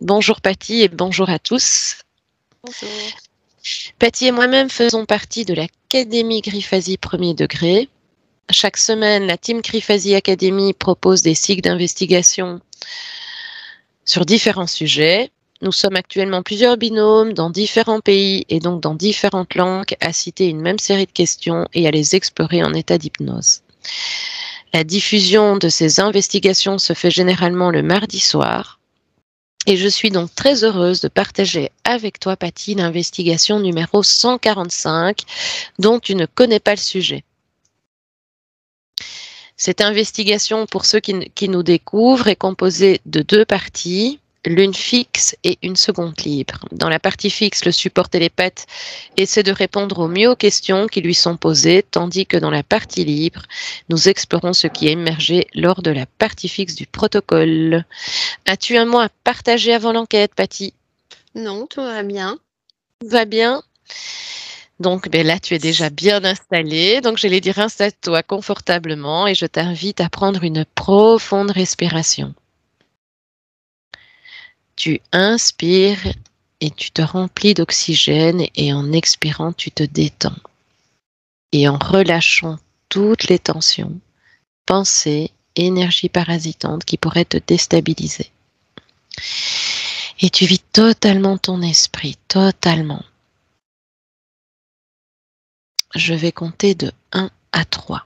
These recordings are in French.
Bonjour Patty et bonjour à tous. Bonjour. Patty et moi-même faisons partie de l'Académie Griffasie premier degré. Chaque semaine, la Team Griffasie Academy propose des cycles d'investigation sur différents sujets. Nous sommes actuellement plusieurs binômes dans différents pays et donc dans différentes langues à citer une même série de questions et à les explorer en état d'hypnose. La diffusion de ces investigations se fait généralement le mardi soir. Et je suis donc très heureuse de partager avec toi, Patty, l'investigation numéro 145, dont tu ne connais pas le sujet. Cette investigation, pour ceux qui nous découvrent, est composée de 2 parties, l'une fixe et une seconde libre. Dans la partie fixe, le support télépathe essaie de répondre au mieux aux questions qui lui sont posées, tandis que dans la partie libre, nous explorons ce qui est émergé lors de la partie fixe du protocole. As-tu un mot à partager avant l'enquête, Patty? Non, tout va bien. Tout va bien? Donc là, tu es déjà bien installée. Donc, j'allais dire installe-toi confortablement et je t'invite à prendre une profonde respiration. Tu inspires et tu te remplis d'oxygène et en expirant, tu te détends. Et en relâchant toutes les tensions, pensées, énergie parasitante qui pourraient te déstabiliser. Et tu vis totalement ton esprit, totalement. Je vais compter de 1 à 3.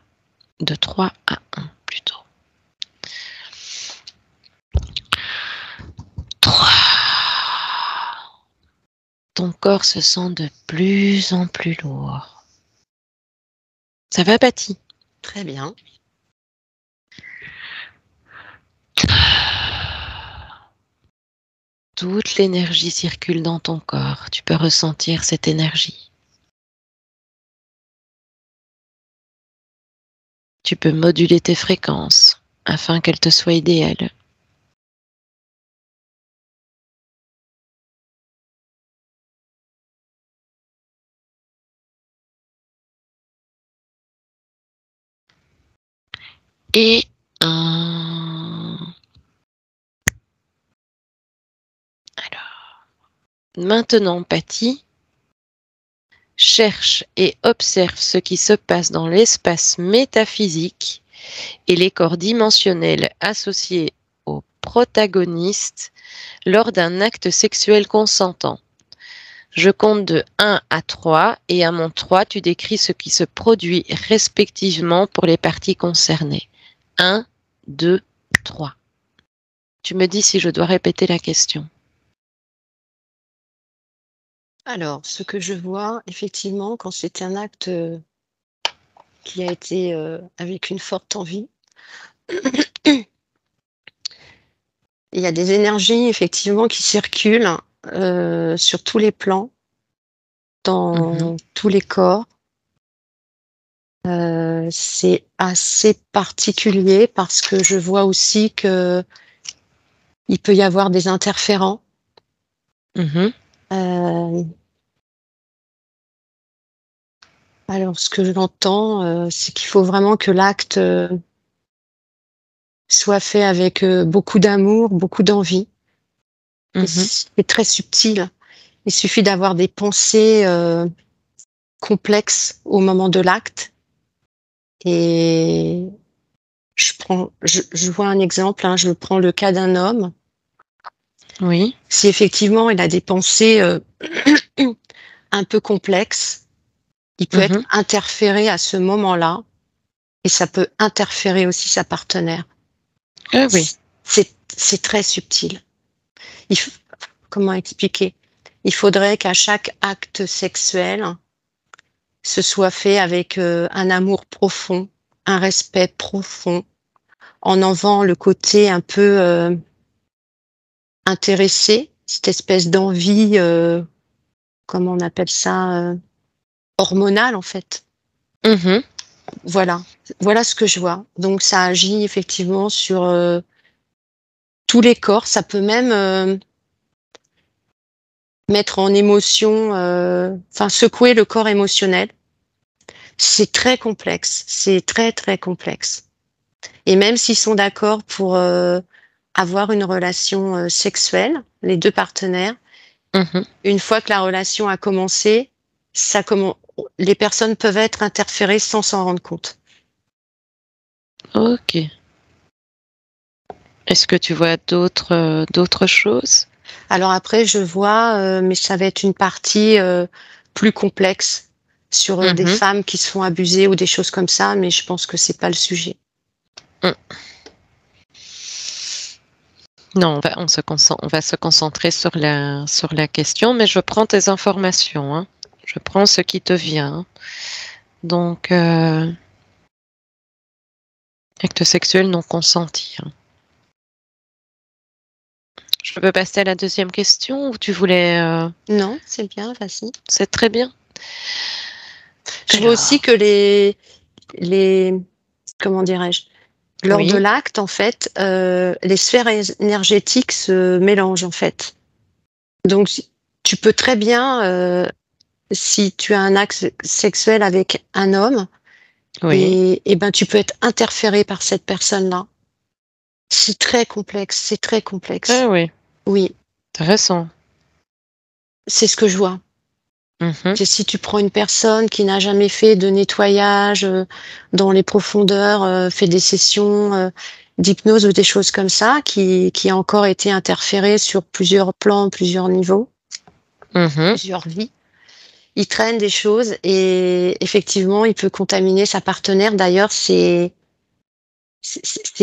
De 3 à 1 plutôt. 3. Ton corps se sent de plus en plus lourd. Ça va, Patty? Très bien. Toute l'énergie circule dans ton corps. Tu peux ressentir cette énergie. Tu peux moduler tes fréquences afin qu'elles te soient idéales. Et alors, maintenant, Patty, cherche et observe ce qui se passe dans l'espace métaphysique et les corps dimensionnels associés aux protagonistes lors d'un acte sexuel consentant. Je compte de 1 à 3 et à mon 3, tu décris ce qui se produit respectivement pour les parties concernées. 1, 2, 3. Tu me dis si je dois répéter la question. Alors, ce que je vois, effectivement, quand c'est un acte qui a été avec une forte envie, il y a des énergies, effectivement, qui circulent sur tous les plans, dans tous les corps. C'est assez particulier parce que je vois aussi que il peut y avoir des interférents. Alors, ce que j'entends, c'est qu'il faut vraiment que l'acte soit fait avec beaucoup d'amour, beaucoup d'envie. Et c'est très subtil. Il suffit d'avoir des pensées complexes au moment de l'acte. Et je vois un exemple, hein, je prends le cas d'un homme. Oui. Si effectivement il a des pensées un peu complexes, il peut être interféré à ce moment-là, et ça peut interférer aussi sa partenaire. Ah oui. C'est très subtil. Comment expliquer? Il faudrait qu'à chaque acte sexuel, ce soit fait avec un amour profond, un respect profond, en enlevant le côté un peu intéressé, cette espèce d'envie, comment on appelle ça, hormonale en fait. Voilà, voilà ce que je vois. Donc ça agit effectivement sur tous les corps. Ça peut même mettre en émotion, enfin secouer le corps émotionnel. C'est très complexe, c'est très très complexe. Et même s'ils sont d'accord pour avoir une relation sexuelle, les deux partenaires. Une fois que la relation a commencé, les personnes peuvent être interférées sans s'en rendre compte. Ok. Est-ce que tu vois d'autres choses? Alors après, je vois, mais ça va être une partie plus complexe sur des femmes qui se font abuser ou des choses comme ça, mais je pense que c'est pas le sujet. Non, on va se concentrer sur la question, mais je prends tes informations, hein. Je prends ce qui te vient. Donc, acte sexuel non consenti. Hein. Je peux passer à la deuxième question ou tu voulais... Non, c'est bien, vas-y. C'est très bien. Je vois aussi que comment dirais-je, lors de l'acte, en fait, les sphères énergétiques se mélangent, en fait. Donc, tu peux très bien, si tu as un acte sexuel avec un homme, et ben, tu peux être interféré par cette personne-là. C'est très complexe, c'est très complexe. Ah oui. Oui. Intéressant. C'est ce que je vois. C'est si tu prends une personne qui n'a jamais fait de nettoyage dans les profondeurs, fait des sessions d'hypnose ou des choses comme ça, qui a encore été interférée sur plusieurs plans, plusieurs niveaux, plusieurs vies. Il traîne des choses et effectivement, il peut contaminer sa partenaire. D'ailleurs, c'est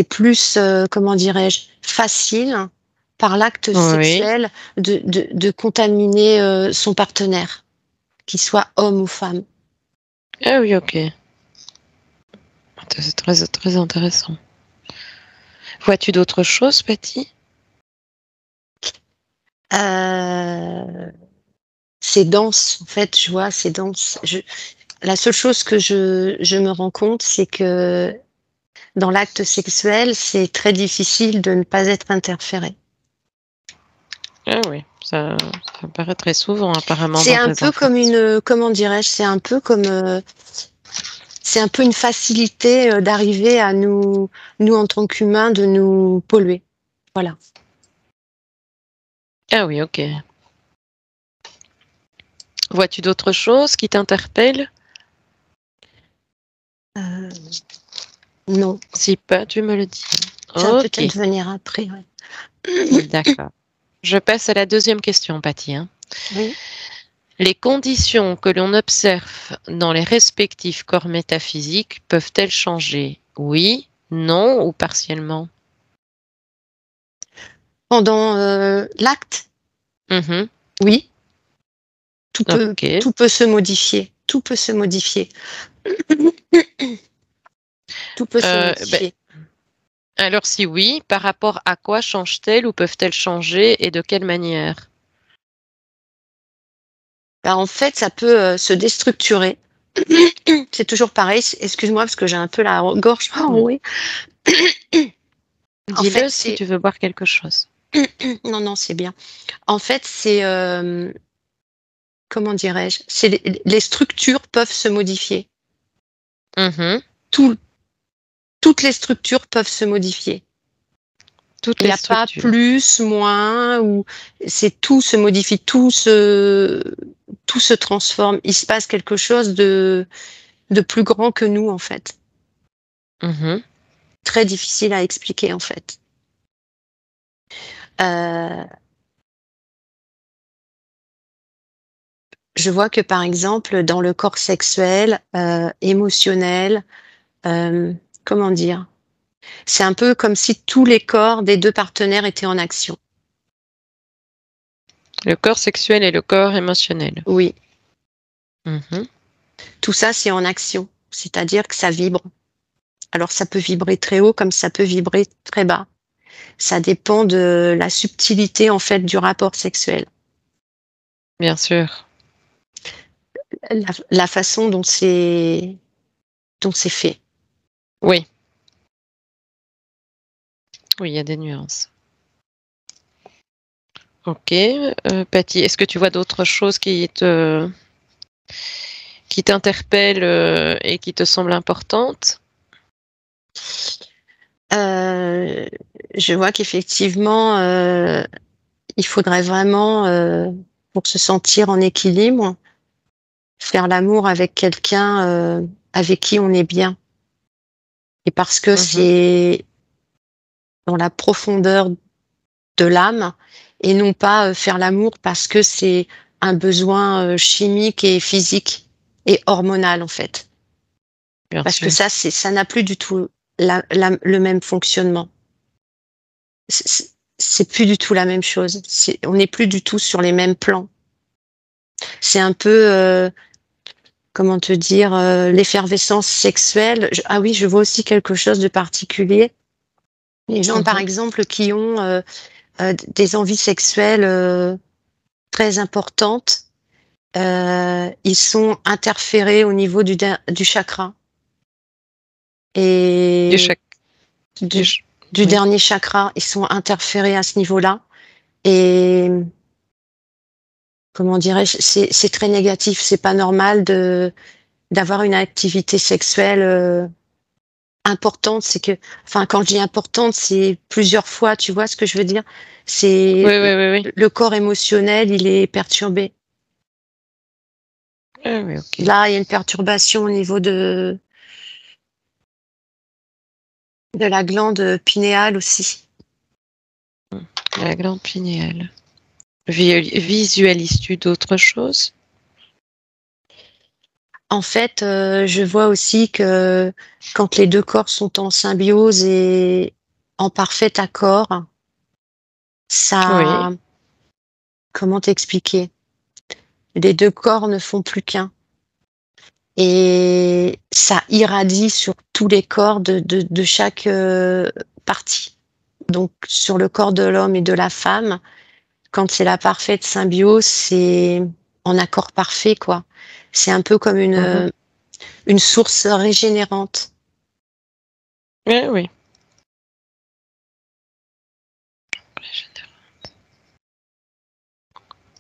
plus, comment dirais-je, facile par l'acte sexuel de contaminer son partenaire, qu'il soit homme ou femme. Ah oui, ok. C'est très, très intéressant. Vois-tu d'autres choses, Patty? C'est dense, en fait, je vois, c'est dense. La seule chose que je me rends compte, c'est que dans l'acte sexuel, c'est très difficile de ne pas être interféré. Ah oui, ça apparaît très souvent apparemment. C'est un peu comme comment dirais-je, c'est un peu une facilité d'arriver à nous en tant qu'humains, de nous polluer. Voilà. Ah oui, ok. Vois-tu d'autres choses qui t'interpellent? Non. Si pas, tu me le dis. Ça va peut-être venir après. Ouais. D'accord. Je passe à la deuxième question, Patty. Hein. Oui. Les conditions que l'on observe dans les respectifs corps métaphysiques peuvent-elles changer? Oui, non ou partiellement? Pendant l'acte, oui. Tout peut se modifier. Tout peut se modifier. Tout peut se modifier. Alors si oui, par rapport à quoi changent-elles ou peuvent-elles changer et de quelle manière? En fait, ça peut se déstructurer. C'est toujours pareil. Excuse-moi parce que j'ai un peu la gorge enrouée. Dis-le si tu veux boire quelque chose. Non, non, c'est bien. En fait, c'est comment dirais-je? Les structures peuvent se modifier. Toutes les structures peuvent se modifier. Il n'y a pas plus, moins, ou c'est tout se modifie, tout se transforme. Il se passe quelque chose de plus grand que nous, en fait. Très difficile à expliquer, en fait. Je vois que, par exemple, dans le corps sexuel, émotionnel, comment dire? C'est un peu comme si tous les corps des deux partenaires étaient en action. Le corps sexuel et le corps émotionnel. Oui. Tout ça, c'est en action. C'est-à-dire que ça vibre. Alors, ça peut vibrer très haut comme ça peut vibrer très bas. Ça dépend de la subtilité, en fait, du rapport sexuel. Bien sûr. La façon dont c'est fait. Oui. Oui, il y a des nuances. Ok. Patty, est-ce que tu vois d'autres choses qui t'interpellent et qui te semblent importantes? Je vois qu'effectivement, il faudrait vraiment, pour se sentir en équilibre, faire l'amour avec quelqu'un avec qui on est bien. Et parce que c'est dans la profondeur de l'âme et non pas faire l'amour parce que c'est un besoin chimique et physique et hormonal en fait. Bien Parce que sûr. ça n'a plus du tout le même fonctionnement. C'est plus du tout la même chose. On n'est plus du tout sur les mêmes plans. C'est un peu, comment te dire, l'effervescence sexuelle. Ah oui, je vois aussi quelque chose de particulier. Les gens, par exemple, qui ont des envies sexuelles très importantes, ils sont interférés au niveau du chakra Du et chaque, du du, ch- du oui. dernier chakra. Ils sont interférés à ce niveau-là. Et comment dirais-je, c'est très négatif. C'est pas normal d'avoir une activité sexuelle importante. C'est que, enfin, quand je dis importante, c'est plusieurs fois. Tu vois ce que je veux dire? Oui, C'est oui, oui, oui. le corps émotionnel, il est perturbé. Ah oui, ok. Là, il y a une perturbation au niveau de la glande pinéale aussi. La glande pinéale. Visualises-tu d'autres choses? En fait, je vois aussi que quand les deux corps sont en symbiose et en parfait accord, Oui. ça, comment t'expliquer? Les deux corps ne font plus qu'un et ça irradie sur tous les corps de chaque partie. Donc sur le corps de l'homme et de la femme, quand c'est la parfaite symbiose, c'est en accord parfait, quoi. C'est un peu comme une source régénérante. Oui, oui.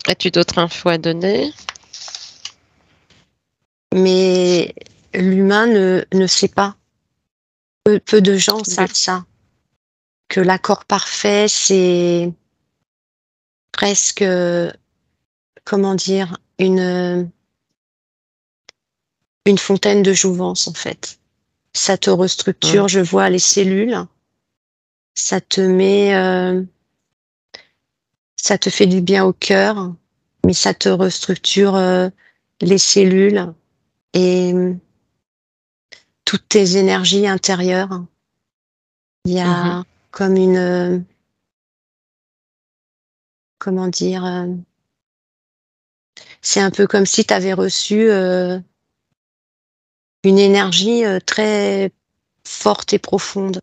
As-tu d'autres infos à donner? Mais l'humain ne sait pas. Peu de gens De- savent ça. Que l'accord parfait, c'est presque, comment dire, une fontaine de jouvence, en fait. Ça te restructure, Mhm. je vois les cellules. Ça te met, ça te fait du bien au cœur, mais ça te restructure les cellules et toutes tes énergies intérieures. Il y Mhm. a comme une, comment dire, c'est un peu comme si tu avais reçu une énergie très forte et profonde.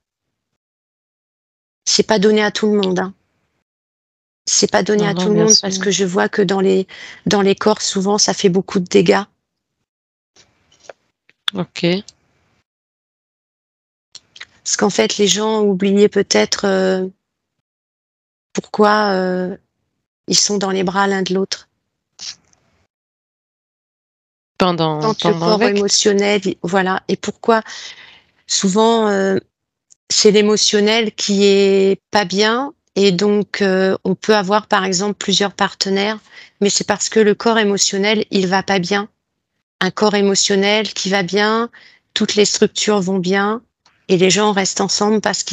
C'est pas donné à tout le monde, hein. C'est pas donné Non, à non, tout le bien monde parce sûr. que je vois que dans les corps, souvent, ça fait beaucoup de dégâts. Ok. Parce qu'en fait, les gens ont oublié peut-être pourquoi ils sont dans les bras l'un de l'autre. Quand le Pendant corps l'acte? émotionnel, voilà. Et pourquoi souvent c'est l'émotionnel qui est pas bien et donc on peut avoir par exemple plusieurs partenaires, mais c'est parce que le corps émotionnel, il va pas bien. Un corps émotionnel qui va bien, toutes les structures vont bien et les gens restent ensemble parce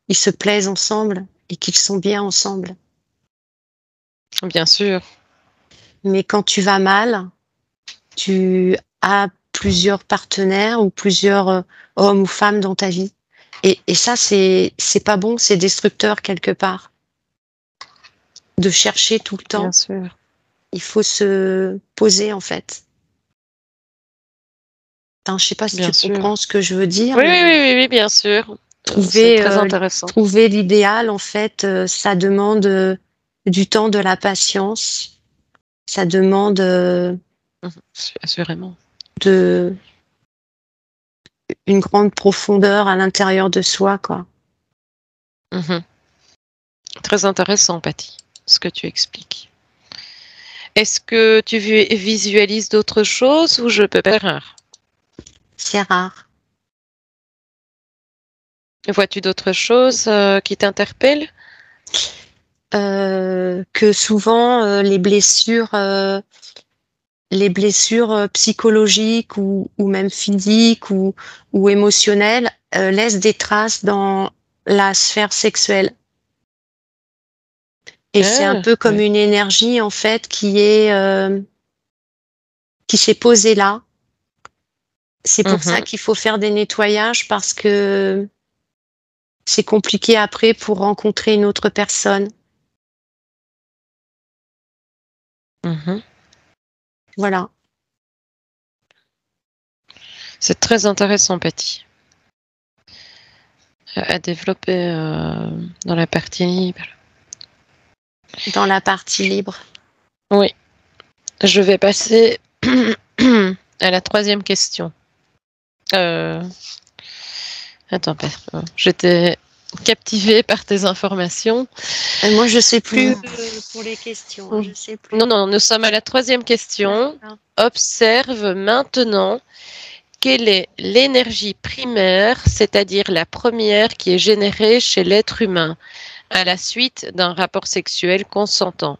ils se plaisent ensemble et qu'ils sont bien ensemble. Bien sûr. Mais quand tu vas mal, tu as plusieurs partenaires ou plusieurs hommes ou femmes dans ta vie. Et ça, c'est pas bon, c'est destructeur quelque part. De chercher tout le Bien temps, sûr. il faut se poser en fait. Enfin, je sais pas si tu Bien sûr. comprends ce que je veux dire, Oui, oui, oui, mais oui, oui, bien sûr. C'est trouver très intéressant. trouver l'idéal en fait, ça demande du temps, de la patience, ça demande Mhm. Assurément. de une grande profondeur à l'intérieur de soi, quoi. Mhm. Très intéressant, Patty, ce que tu expliques. Est-ce que tu visualises d'autres choses ou je peux faire erreur? C'est rare. Vois-tu d'autres choses qui t'interpellent? que souvent les blessures psychologiques ou même physiques ou émotionnelles laissent des traces dans la sphère sexuelle. Et c'est un peu comme une énergie en fait qui s'est posée là. C'est pour ça qu'il faut faire des nettoyages parce que c'est compliqué après pour rencontrer une autre personne. Voilà. C'est très intéressant, Patty. À développer dans la partie libre. Dans la partie libre. Oui. Je vais passer à la 3e question. Attends, j'étais captivée par tes informations. Moi, je sais plus pour les questions. Je sais plus. Non, nous sommes à la 3e question. Observe maintenant quelle est l'énergie primaire, c'est-à-dire la première qui est générée chez l'être humain à la suite d'un rapport sexuel consentant.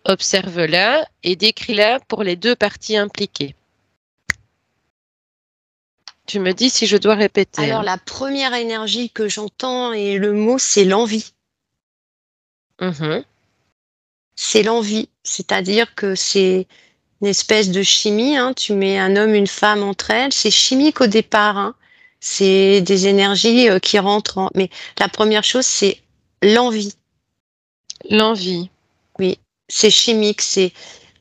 Observe-la et décris-la pour les 2 parties impliquées. Tu me dis si je dois répéter. Alors, la première énergie que j'entends et le mot, c'est l'envie. C'est l'envie, c'est-à-dire que c'est une espèce de chimie. Tu mets un homme, une femme entre elles, c'est chimique au départ. C'est des énergies qui rentrent. Mais la première chose, c'est l'envie. L'envie. Oui, c'est chimique. C'est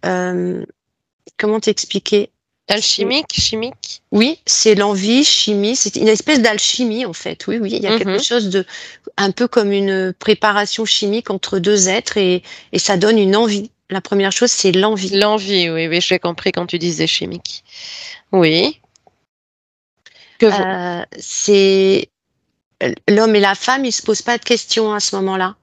comment t'expliquer? Alchimique, chimique. Oui, c'est l'envie, chimie. C'est une espèce d'alchimie en fait. Oui, il y a quelque chose de un peu comme une préparation chimique entre 2 êtres et ça donne une envie. La première chose, c'est l'envie. L'envie, oui, j'ai compris quand tu disais chimique. Oui. C'est l'homme et la femme, ils se posent pas de questions à ce moment-là.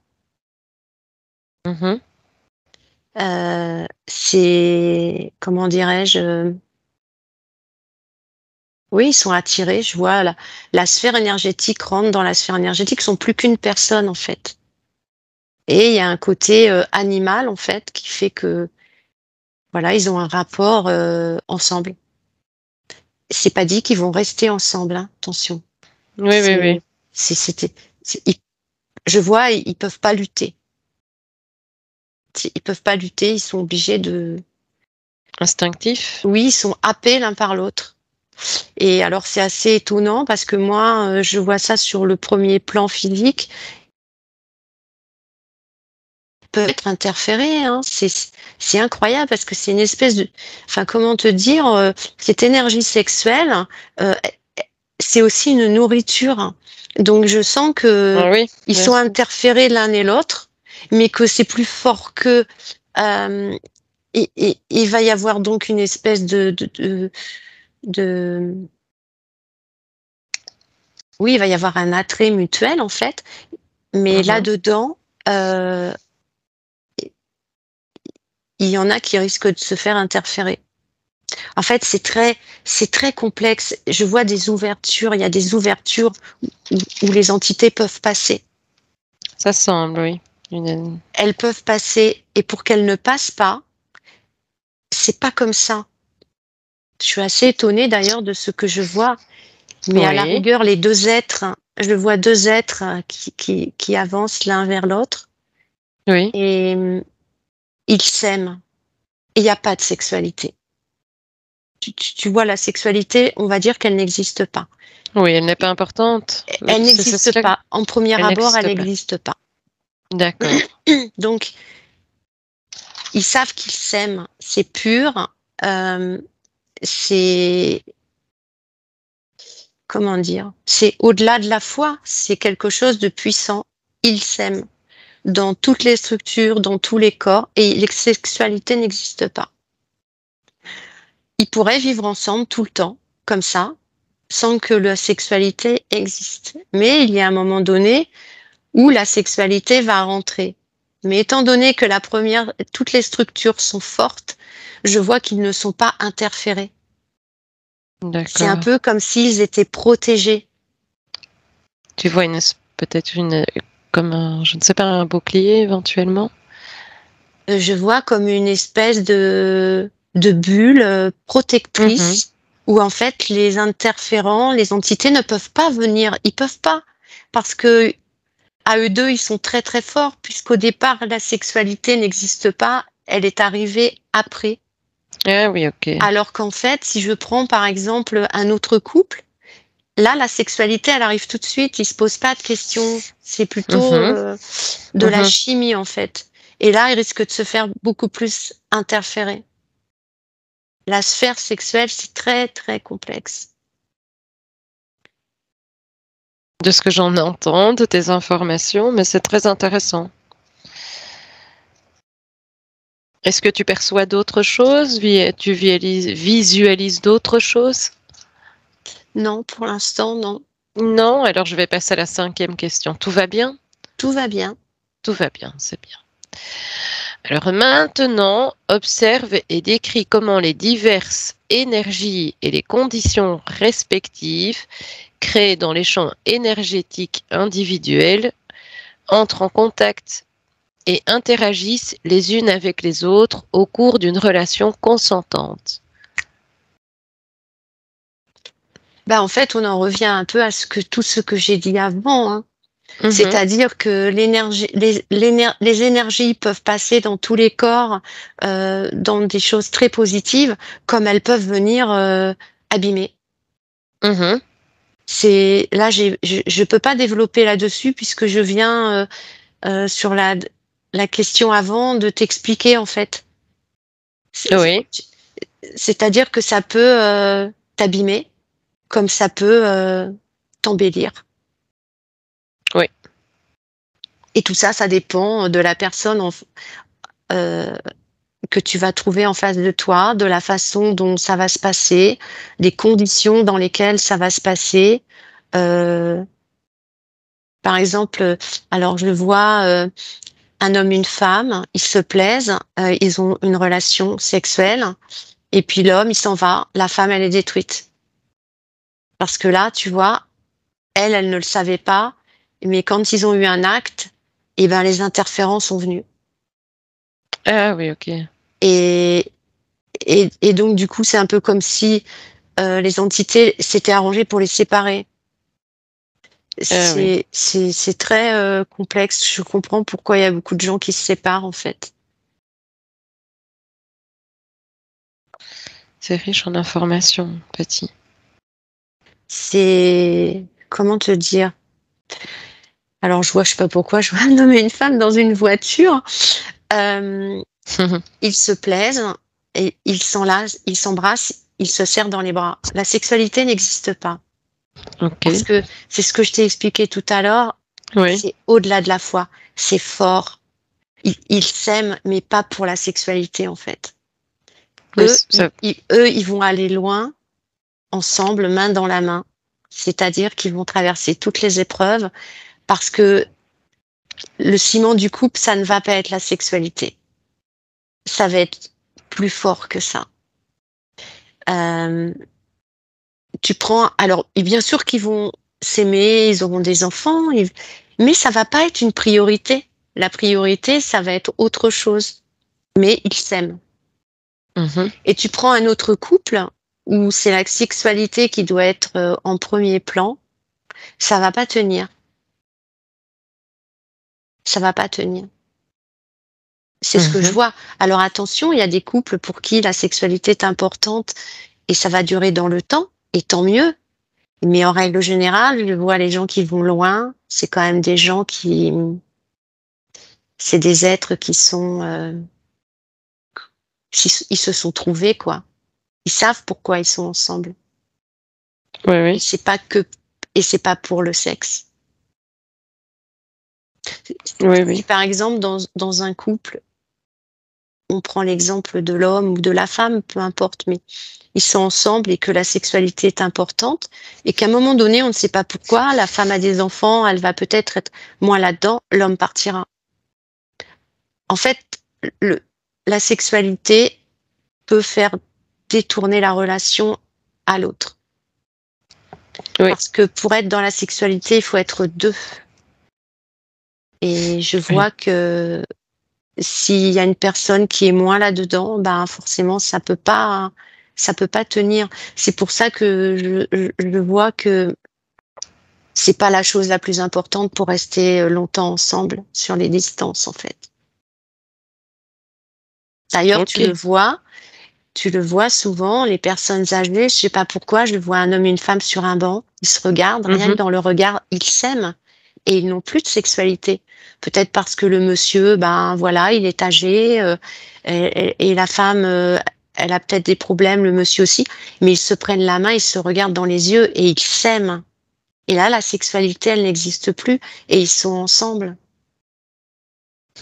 C'est, comment dirais-je, oui, ils sont attirés. Je vois la sphère énergétique rentre dans la sphère énergétique. Ils sont plus qu'une personne en fait. Et il y a un côté animal en fait qui fait que voilà, ils ont un rapport ensemble. C'est pas dit qu'ils vont rester ensemble, attention. Oui. Je vois, ils peuvent pas lutter. Ils peuvent pas lutter, ils sont obligés de. Instinctif. Oui, ils sont happés l'un par l'autre. Et alors c'est assez étonnant parce que moi, je vois ça sur le premier plan physique. Peuvent être interférés, c'est incroyable parce que c'est une espèce de, enfin comment te dire, cette énergie sexuelle, c'est aussi une nourriture. Donc je sens que ils sont interférés l'un et l'autre, mais que c'est plus fort que. Il va y avoir donc une espèce de oui, il va y avoir un attrait mutuel en fait, mais là-dedans, il y en a qui risquent de se faire interférer. En fait, c'est très complexe. Je vois des ouvertures, il y a des ouvertures où les entités peuvent passer. Ça semble, oui. Elles peuvent passer, et pour qu'elles ne passent pas, c'est pas comme ça. Je suis assez étonnée d'ailleurs de ce que je vois, mais à la rigueur, les 2 êtres, je vois 2 êtres qui avancent l'un vers l'autre, et ils s'aiment. Il n'y a pas de sexualité. Tu vois, la sexualité, on va dire qu'elle n'existe pas. Oui, elle n'est pas importante. Elle n'existe pas. En premier abord, elle n'existe pas. D'accord. Donc, ils savent qu'ils s'aiment. C'est pur. C'est, comment dire, c'est au-delà de la foi. C'est quelque chose de puissant. Ils s'aiment dans toutes les structures, dans tous les corps, et la sexualité n'existe pas. Ils pourraient vivre ensemble tout le temps, comme ça, sans que la sexualité existe. Mais il y a un moment donné où la sexualité va rentrer. Mais étant donné que toutes les structures sont fortes, je vois qu'ils ne sont pas interférés. C'est un peu comme s'ils étaient protégés. Tu vois peut-être une comme un, je ne sais pas, un bouclier éventuellement. Je vois comme une espèce de bulle Mhm. protectrice où en fait les interférents, les entités ne peuvent pas venir. Ils peuvent pas parce que à eux deux, ils sont très très forts puisqu'au départ, la sexualité n'existe pas. Elle est arrivée après. Ah oui, ok. Alors qu'en fait, si je prends par exemple un autre couple, là, la sexualité, elle arrive tout de suite. Ils se posent pas de questions. C'est plutôt Mhm. de la Mhm. chimie en fait. Et là, ils risquent de se faire beaucoup plus interférer. La sphère sexuelle, c'est très, très complexe. De ce que j'en entends, de tes informations, mais c'est très intéressant. Est-ce que tu perçois d'autres choses? Tu visualises d'autres choses? Non, pour l'instant, non. Non, alors je vais passer à la 5e question. Tout va bien? Tout va bien. Tout va bien, c'est bien. Alors maintenant, observe et décris comment les diverses énergies et les conditions respectives créées dans les champs énergétiques individuels entrent en contact et interagissent les unes avec les autres au cours d'une relation consentante. Bah, en fait, on en revient un peu à tout ce que j'ai dit avant, hein. Mhm, C'est-à-dire que les énergies peuvent passer dans tous les corps, dans des choses très positives, comme elles peuvent venir abîmer. mhm. C'est là, je peux pas développer là-dessus puisque je viens sur la question avant de t'expliquer en fait. C'est- Oui, C'est-à-dire que ça peut t'abîmer, comme ça peut t'embellir. oui. Et tout ça, ça dépend de la personne euh, que tu vas trouver en face de toi, de la façon dont ça va se passer, des conditions dans lesquelles ça va se passer. Euh, Par exemple, alors je vois un homme, une femme, ils se plaisent, ils ont une relation sexuelle, et puis l'homme, il s'en va, la femme, elle est détruite. Parce que là, tu vois, elle ne le savait pas, mais quand ils ont eu un acte, eh ben, les interférences sont venus. Ah oui, ok. Et, et donc, du coup, c'est un peu comme si les entités s'étaient arrangées pour les séparer. Ah oui, C'est très complexe. Je comprends pourquoi il y a beaucoup de gens qui se séparent, en fait. c'est riche en informations, petit. C'est, comment te dire? Alors, je sais pas pourquoi, je vois un homme et une femme dans une voiture. Euh, Ils se plaisent et ils s'embrassent, ils se serrent dans les bras. La sexualité n'existe pas. Ok, Parce que c'est ce que je t'ai expliqué tout à l'heure, oui. c'est au-delà de la foi. C'est fort. Ils s'aiment, mais pas pour la sexualité, en fait. Oui, ça, Eux, ils vont aller loin, ensemble, main dans la main. C'est-à-dire qu'ils vont traverser toutes les épreuves parce que le ciment du couple, ça ne va pas être la sexualité. Ça va être plus fort que ça. Euh, Tu prends, alors, et bien sûr qu'ils vont s'aimer, ils auront des enfants, mais ça va pas être une priorité. La priorité, ça va être autre chose. Mais ils s'aiment. mhm. Et tu prends un autre couple où c'est la sexualité qui doit être en premier plan, ça va pas tenir. Ça va pas tenir. C'est ce que je Mhm. vois. Alors attention, il y a des couples pour qui la sexualité est importante et ça va durer dans le temps, et tant mieux. Mais en règle générale, je vois les gens qui vont loin, c'est quand même des gens qui, c'est des êtres qui sont, ils se sont trouvés, quoi. Ils savent pourquoi ils sont ensemble. Oui, Et oui. c'est pas que, et c'est pas pour le sexe. Oui, Si oui. par exemple, dans un couple, on prend l'exemple de l'homme ou de la femme, peu importe, mais ils sont ensemble et que la sexualité est importante et qu'à un moment donné, on ne sait pas pourquoi, la femme a des enfants, elle va peut-être être moins là-dedans, l'homme partira. En fait, le, la sexualité peut faire détourner la relation à l'autre. Oui. Parce que pour être dans la sexualité, il faut être deux. Et je vois que s'il y a une personne qui est moins là-dedans, ben forcément ça peut pas tenir. C'est pour ça que je vois que c'est pas la chose la plus importante pour rester longtemps ensemble sur les distances en fait. D'ailleurs, Ok. tu le vois souvent, les personnes âgées, je sais pas pourquoi, je vois un homme et une femme sur un banc, ils se regardent, rien que Mhm. dans le regard, ils s'aiment et ils n'ont plus de sexualité. Peut-être parce que le monsieur, ben voilà, il est âgé et la femme, elle a peut-être des problèmes, le monsieur aussi, mais ils se prennent la main, ils se regardent dans les yeux et ils s'aiment. Et là, la sexualité, elle n'existe plus et ils sont ensemble.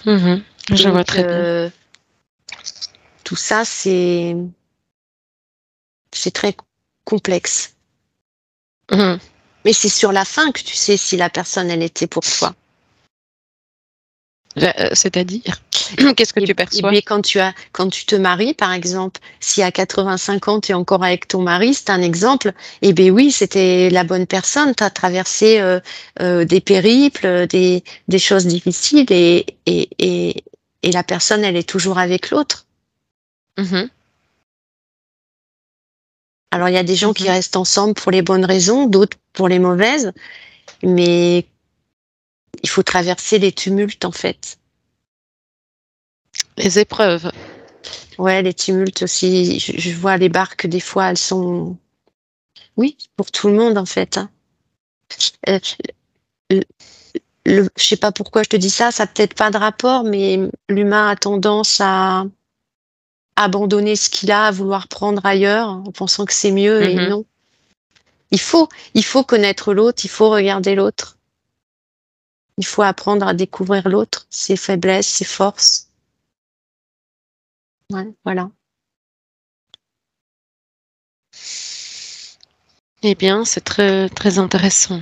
Mhm. Je vois Donc, très bien. tout ça, c'est très complexe. Mhm. Mais c'est sur la fin que tu sais si la personne, elle était pour toi. C'est-à-dire, qu'est-ce que tu Et perçois? bien, quand tu te maries, par exemple, si à 85 ans, tu es encore avec ton mari, c'est un exemple, et bien oui, c'était la bonne personne. Tu as traversé des périples, des choses difficiles, et la personne, elle est toujours avec l'autre. Mhm. Alors, il y a des gens qui Mhm. restent ensemble pour les bonnes raisons, d'autres pour les mauvaises, mais il faut traverser les tumultes, en fait. Les épreuves. Ouais, les tumultes aussi. Je vois les barques, des fois, elles sont, oui, pour tout le monde, en fait, hein. Euh, je sais pas pourquoi je te dis ça, ça n'a peut-être pas de rapport, mais l'humain a tendance à abandonner ce qu'il a, à vouloir prendre ailleurs, en pensant que c'est mieux, et Mhm. non. Il faut connaître l'autre, il faut regarder l'autre. Il faut apprendre à découvrir l'autre, ses faiblesses, ses forces. Ouais, voilà. Eh bien, c'est très, très intéressant.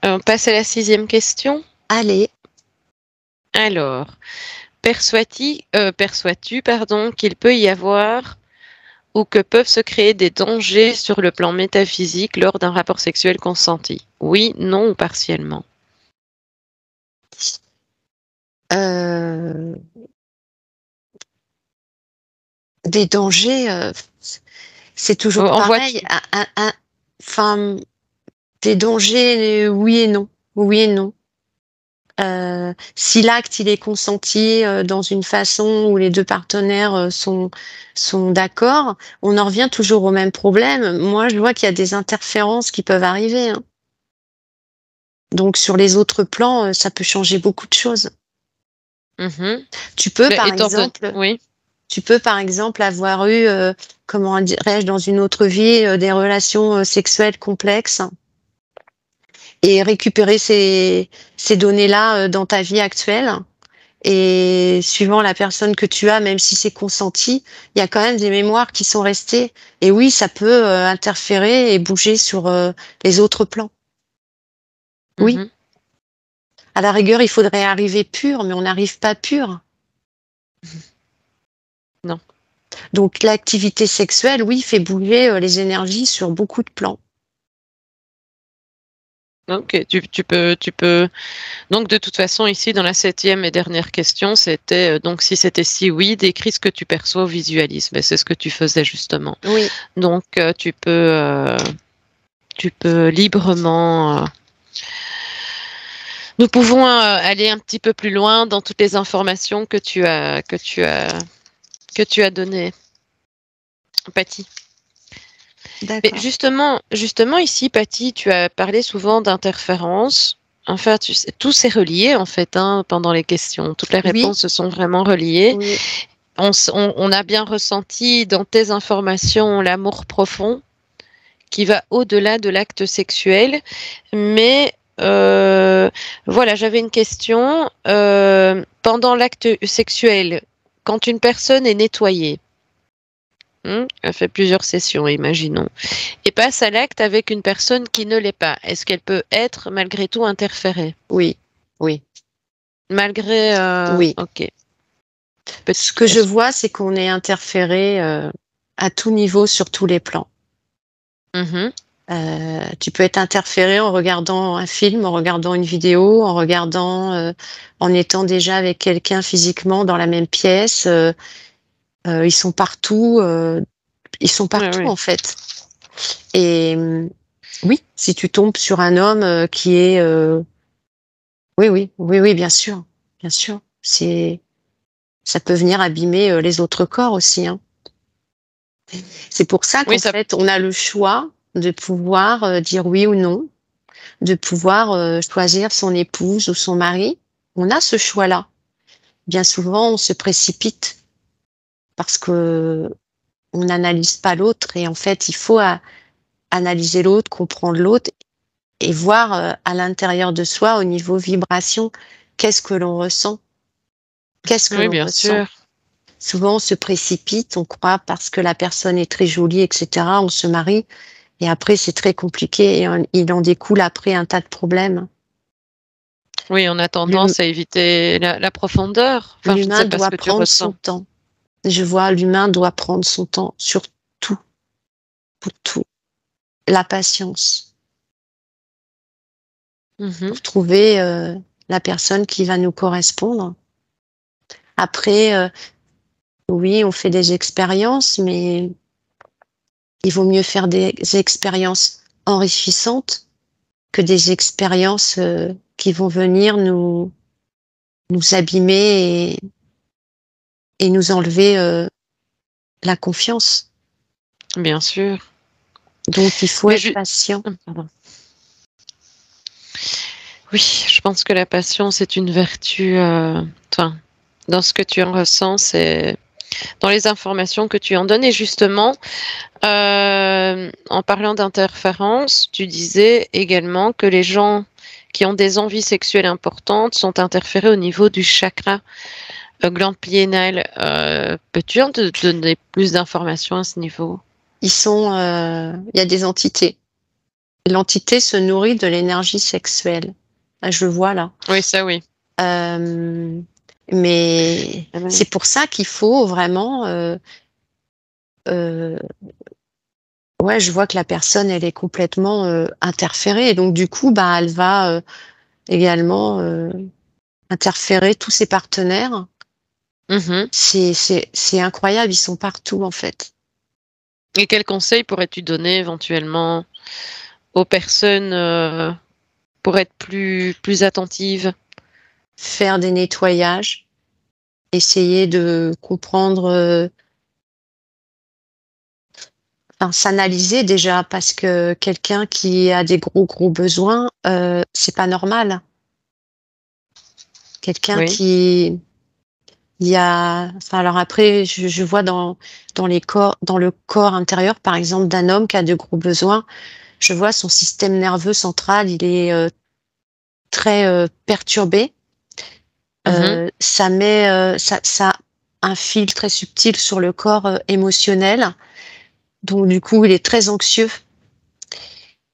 On passe à la 6e question. Allez, Alors, perçois-tu, pardon, qu'il peut y avoir ou que peuvent se créer des dangers sur le plan métaphysique lors d'un rapport sexuel consenti? Oui, non ou partiellement. euh, des dangers, c'est toujours En pareil. vois-tu? Enfin, des dangers, oui et non. Oui et non. Si l'acte il est consenti dans une façon où les deux partenaires sont d'accord, on en revient toujours au même problème. Moi, je vois qu'il y a des interférences qui peuvent arriver, hein. Donc sur les autres plans, ça peut changer beaucoup de choses. Mhm. Tu peux Mais par étant donné, exemple, oui. avoir eu, comment dirais-je, dans une autre vie, des relations sexuelles complexes et récupérer ces données-là dans ta vie actuelle. Et suivant la personne que tu as, même si c'est consenti, il y a quand même des mémoires qui sont restées. Et oui, ça peut interférer et bouger sur les autres plans. Oui. Mhm. À la rigueur, il faudrait arriver pur, mais on n'arrive pas pur. Non. Donc l'activité sexuelle, oui, fait bouger les énergies sur beaucoup de plans. Ok, tu peux. Donc, de toute façon, ici, dans la 7e et dernière question, c'était donc si c'était si oui, décris ce que tu perçois au visualisme. Et c'est ce que tu faisais justement. Oui, Donc, tu peux librement. Nous pouvons aller un petit peu plus loin dans toutes les informations que tu as données, Patty. Mais d'accord. justement ici, Patty, tu as parlé souvent d'interférences. Enfin, tu sais, tout s'est relié en fait hein, pendant les questions. Toutes les Oui, réponses se sont vraiment reliées. oui, On a bien ressenti dans tes informations l'amour profond qui va au-delà de l'acte sexuel. Mais voilà, j'avais une question. Pendant l'acte sexuel, quand une personne est nettoyée, elle fait plusieurs sessions, imaginons, et passe à l'acte avec une personne qui ne l'est pas, est-ce qu'elle peut être malgré tout interférée? oui, oui, Malgré... oui. ok. Ce que je Est-ce- vois, c'est qu'on est interféré à tout niveau sur tous les plans. Mhm. Tu peux être interféré en regardant un film, en regardant une vidéo, en étant déjà avec quelqu'un physiquement dans la même pièce. Ils sont partout. Ils sont partout en fait. Et oui, si tu tombes sur un homme qui est, oui, bien sûr, bien sûr. Ça peut venir abîmer les autres corps aussi, hein. C'est pour ça qu'en fait, on a le choix de pouvoir dire oui ou non, de pouvoir choisir son épouse ou son mari. On a ce choix-là. Bien souvent, on se précipite parce que on n'analyse pas l'autre et en fait, il faut analyser l'autre, comprendre l'autre et voir à l'intérieur de soi, au niveau vibration, qu'est-ce que l'on ressent. Qu'est-ce que l'on ressent. Sûr. Souvent, on se précipite, on croit parce que la personne est très jolie, etc. On se marie et après, c'est très compliqué et il en découle après un tas de problèmes. Oui, on a tendance à éviter la profondeur. Enfin, l'humain doit prendre son temps. Je vois, l'humain doit prendre son temps sur tout, pour tout. La patience. Pour trouver la personne qui va nous correspondre. Après, oui, on fait des expériences, mais il vaut mieux faire des expériences enrichissantes que des expériences qui vont venir nous abîmer et nous enlever la confiance. Bien sûr. Donc, il faut être patient. Pardon. Oui, je pense que la patience est une vertu, dans ce que tu en ressens, c'est dans les informations que tu en donnes. Et justement, en parlant d'interférence, tu disais également que les gens qui ont des envies sexuelles importantes sont interférés au niveau du chakra glande pinéale. Peux-tu en donner plus d'informations à ce niveau? Il y a des entités. L'entité se nourrit de l'énergie sexuelle. Je le vois là. Oui, ça oui. Mais c'est pour ça qu'il faut vraiment... ouais, je vois que la personne, elle est complètement interférée. Et donc, du coup, bah, elle va également interférer tous ses partenaires. C'est incroyable, ils sont partout, en fait. Et quels conseils pourrais-tu donner éventuellement aux personnes pour être plus attentives? Faire des nettoyages, essayer de comprendre, s'analyser déjà, parce que quelqu'un qui a des gros besoins, c'est pas normal. Quelqu'un qui... alors après, je vois dans le corps intérieur, par exemple, d'un homme qui a de gros besoins, je vois son système nerveux central, il est très perturbé. Ça met, ça a un fil très subtil sur le corps émotionnel. Donc, du coup, il est très anxieux.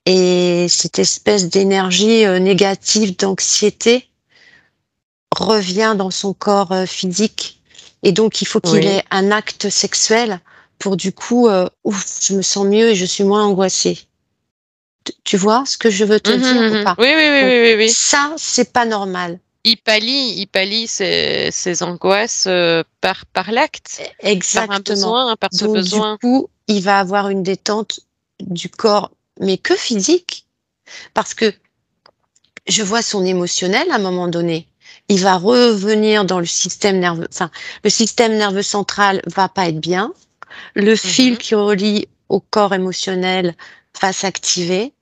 Et cette espèce d'énergie négative, d'anxiété, revient dans son corps physique. Et donc, il faut qu'il ait un acte sexuel pour du coup, je me sens mieux et je suis moins angoissée. Tu vois ce que je veux te dire ou pas? Oui. Ça, c'est pas normal. Il pallie ses angoisses par l'acte. Exactement. Par un besoin, par ce donc, besoin. Du coup, il va avoir une détente du corps, mais que physique. Parce que je vois son émotionnel à un moment donné. Il va revenir dans le système nerveux. Enfin, le système nerveux central va pas être bien. Le fil qui relie au corps émotionnel va s'activer.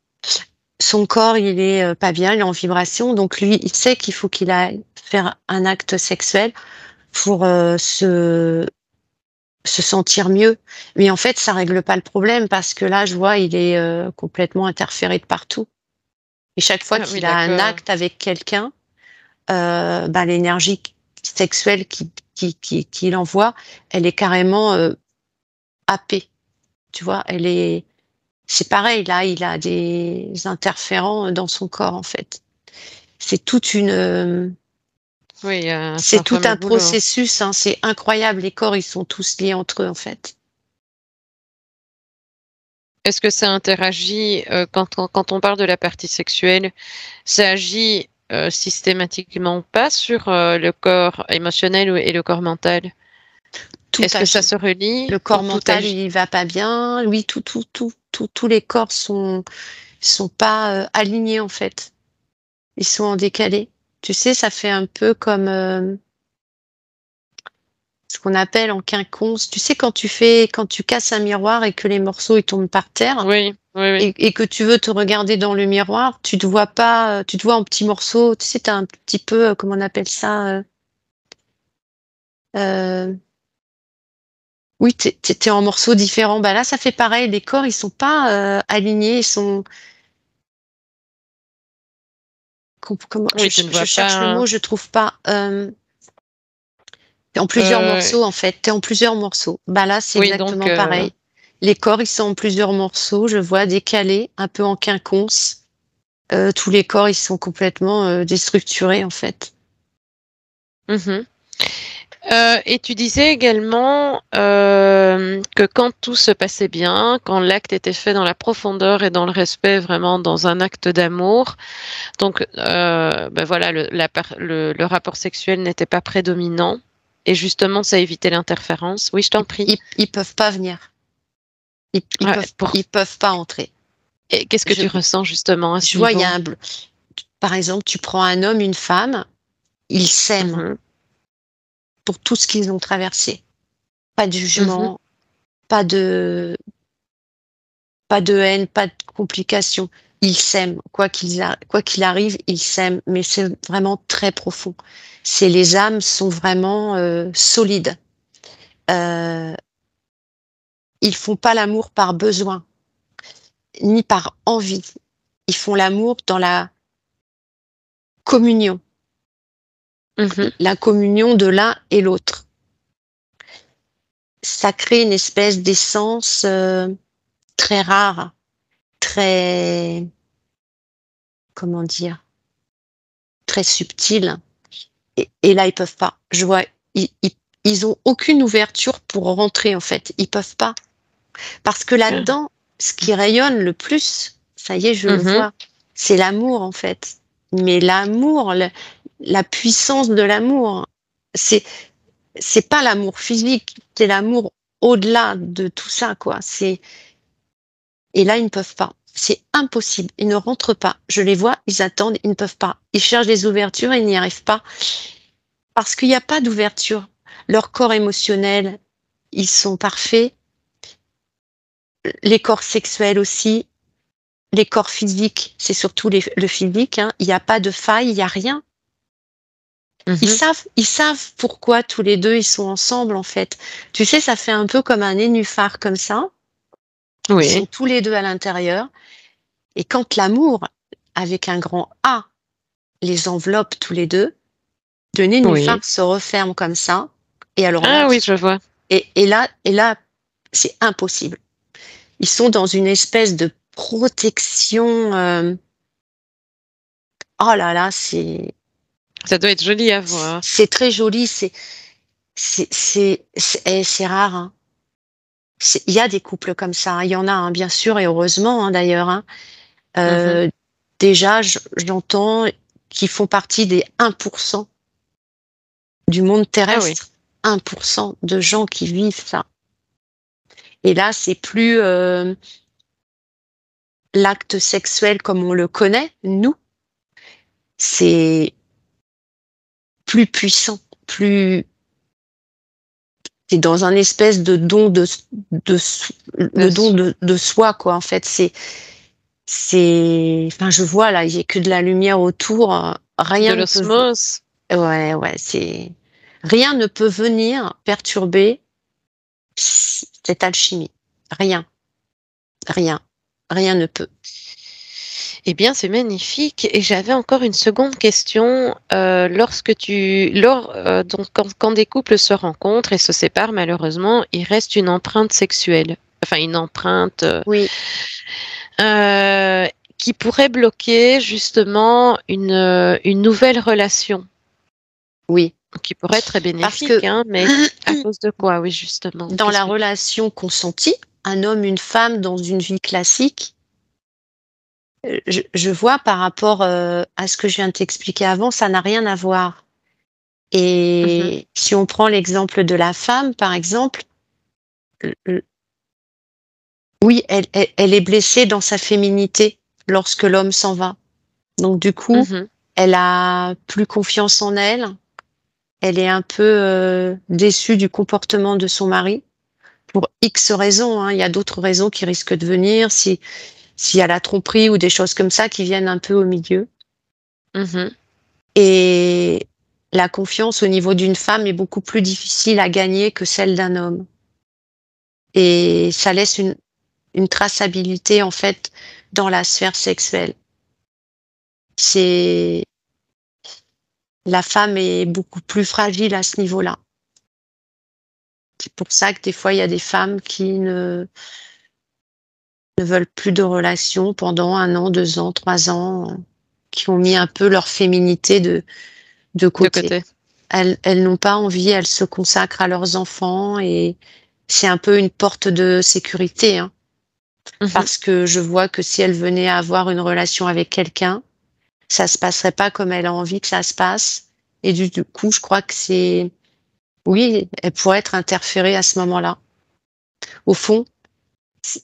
Son corps, il est pas bien, il est en vibration. Donc lui, il sait qu'il faut qu'il aille faire un acte sexuel pour se sentir mieux. Mais en fait, ça règle pas le problème parce que là, je vois, il est complètement interféré de partout. Et chaque fois qu'il a un acte avec quelqu'un, l'énergie sexuelle qu'il envoie, elle est carrément happée. Tu vois, c'est pareil, là, il a des interférents dans son corps, en fait. C'est toute c'est tout un processus, hein, c'est incroyable. Les corps, ils sont tous liés entre eux, en fait. Est-ce que ça interagit, quand on parle de la partie sexuelle, ça agit systématiquement pas sur le corps émotionnel et le corps mental? Tout Est-ce que ça agit. se relie Le ou corps tout mental, agit? il va pas bien. Oui, tous les corps sont pas alignés en fait. Ils sont en décalé. Tu sais, ça fait un peu comme ce qu'on appelle en quinconce. Tu sais, quand tu casses un miroir et que les morceaux ils tombent par terre Oui, oui, oui. et que tu veux te regarder dans le miroir, tu te vois pas, tu te vois en petits morceaux. Tu sais, t'as un petit peu, comment on appelle ça euh, Oui, t'es en morceaux différents. Bah là, ça fait pareil. Les corps, ils sont pas alignés. Ils sont comment Oui, tu ne je vois cherche le pas. mot, je trouve pas. T'es en plusieurs euh, morceaux en fait. T'es en plusieurs morceaux. Bah là, c'est oui, donc exactement pareil. Les corps, ils sont en plusieurs morceaux. Je vois décalés, un peu en quinconce. Tous les corps, ils sont complètement déstructurés en fait. mhm. Et tu disais également que quand tout se passait bien, quand l'acte était fait dans la profondeur et dans le respect, vraiment dans un acte d'amour, donc ben voilà, le rapport sexuel n'était pas prédominant et justement ça évitait l'interférence. Oui, je t'en prie. Ils peuvent pas venir. Ouais, Ils peuvent pas entrer. et qu'est-ce que Je, tu ressens justement à ce je vois, il y a niveau? par exemple, tu prends un homme, une femme, ils s'aiment Mhm, pour tout ce qu'ils ont traversé. Pas de mhm. jugement, pas de, pas de haine, pas de complications. Ils s'aiment, quoi qu'il arrive, ils s'aiment, mais c'est vraiment très profond. Les âmes sont vraiment solides. Euh, ils font pas l'amour par besoin, ni par envie. Ils font l'amour dans communion, Mhm. la communion de l'un et l'autre. Ça crée une espèce d'essence très rare, très, comment dire, très subtile. Et là, ils peuvent pas. Je vois, ils ont aucune ouverture pour rentrer, en fait. Ils peuvent pas. Parce que Euh, là-dedans, ce qui rayonne le plus, ça y est, je le mhm. vois, c'est l'amour, en fait. Mais l'amour, la puissance de l'amour, c'est, c'est pas l'amour physique, c'est l'amour au-delà de tout ça, quoi. Et là, ils ne peuvent pas. C'est impossible. Ils ne rentrent pas. Je les vois, ils attendent, ils ne peuvent pas. Ils cherchent des ouvertures, ils n'y arrivent pas. Parce qu'il n'y a pas d'ouverture. Leur corps émotionnel, ils sont parfaits. Les corps sexuels aussi. Les corps physiques, c'est surtout le physique. Hein. Il n'y a pas de faille, il n'y a rien. Mhm. Ils savent pourquoi tous les deux ils sont ensemble en fait. Tu sais, ça fait un peu comme un nénuphar comme ça. Ils sont Oui, tous les deux à l'intérieur. Et quand l'amour, avec un grand A, les enveloppe tous les deux, le oui. nénuphar se referme comme ça. Et alors là, Ah oui, je vois. et là, c'est impossible. Ils sont dans une espèce de protection. Oh là là, Ça doit être joli à voir. c'est très joli. C'est rare. Hein. Il y a des couples comme ça. Hein. Il y en a, hein, bien sûr, et heureusement hein, d'ailleurs. Hein. Mhm. Euh, déjà, j'entends qu'ils font partie des 1% du monde Ah oui. terrestre. 1% de gens qui vivent ça. Et là, c'est plus l'acte sexuel comme on le connaît, nous. C'est plus puissant, plus c'est dans un espèce de don de De, le don de soi quoi en fait enfin je vois là il y a que de la lumière autour de rien ne peut l'osmose. ouais c'est rien ne peut venir perturber cette alchimie rien rien rien ne peut Eh bien, c'est magnifique. Et j'avais encore une seconde question. Donc, quand des couples se rencontrent et se séparent, malheureusement, il reste une empreinte sexuelle. Enfin, une empreinte oui euh, qui pourrait bloquer justement une nouvelle relation, oui qui pourrait être très parce bénéfique, que hein, mais à cause de quoi? Oui, justement. dans la relation consentie un homme, une femme dans une vie classique, je vois par rapport à ce que je viens de t'expliquer avant, ça n'a rien à voir. Mhm. Et si on prend l'exemple de la femme, par exemple, l- oui, elle est blessée dans sa féminité lorsque l'homme s'en va. Donc du coup, Mhm. elle a plus confiance en elle. Elle est un peu déçue du comportement de son mari pour X raisons, hein. Il y a d'autres raisons qui risquent de venir, si s'il y a la tromperie ou des choses comme ça qui viennent un peu au milieu. Mhm. Et la confiance au niveau d'une femme est beaucoup plus difficile à gagner que celle d'un homme. Et ça laisse une traçabilité en fait dans la sphère sexuelle. C'est La femme est beaucoup plus fragile à ce niveau-là. C'est pour ça que des fois il y a des femmes qui ne veulent plus de relation pendant 1 an, 2 ans, 3 ans, qui ont mis un peu leur féminité de De côté. côté. Elles n'ont pas envie, elles se consacrent à leurs enfants et c'est un peu une porte de sécurité, hein, Mhm. parce que je vois que si elle venait à avoir une relation avec quelqu'un, ça se passerait pas comme elle a envie que ça se passe. Et du coup, je crois que oui, elle pourrait être interférée à ce moment-là. Au fond, c-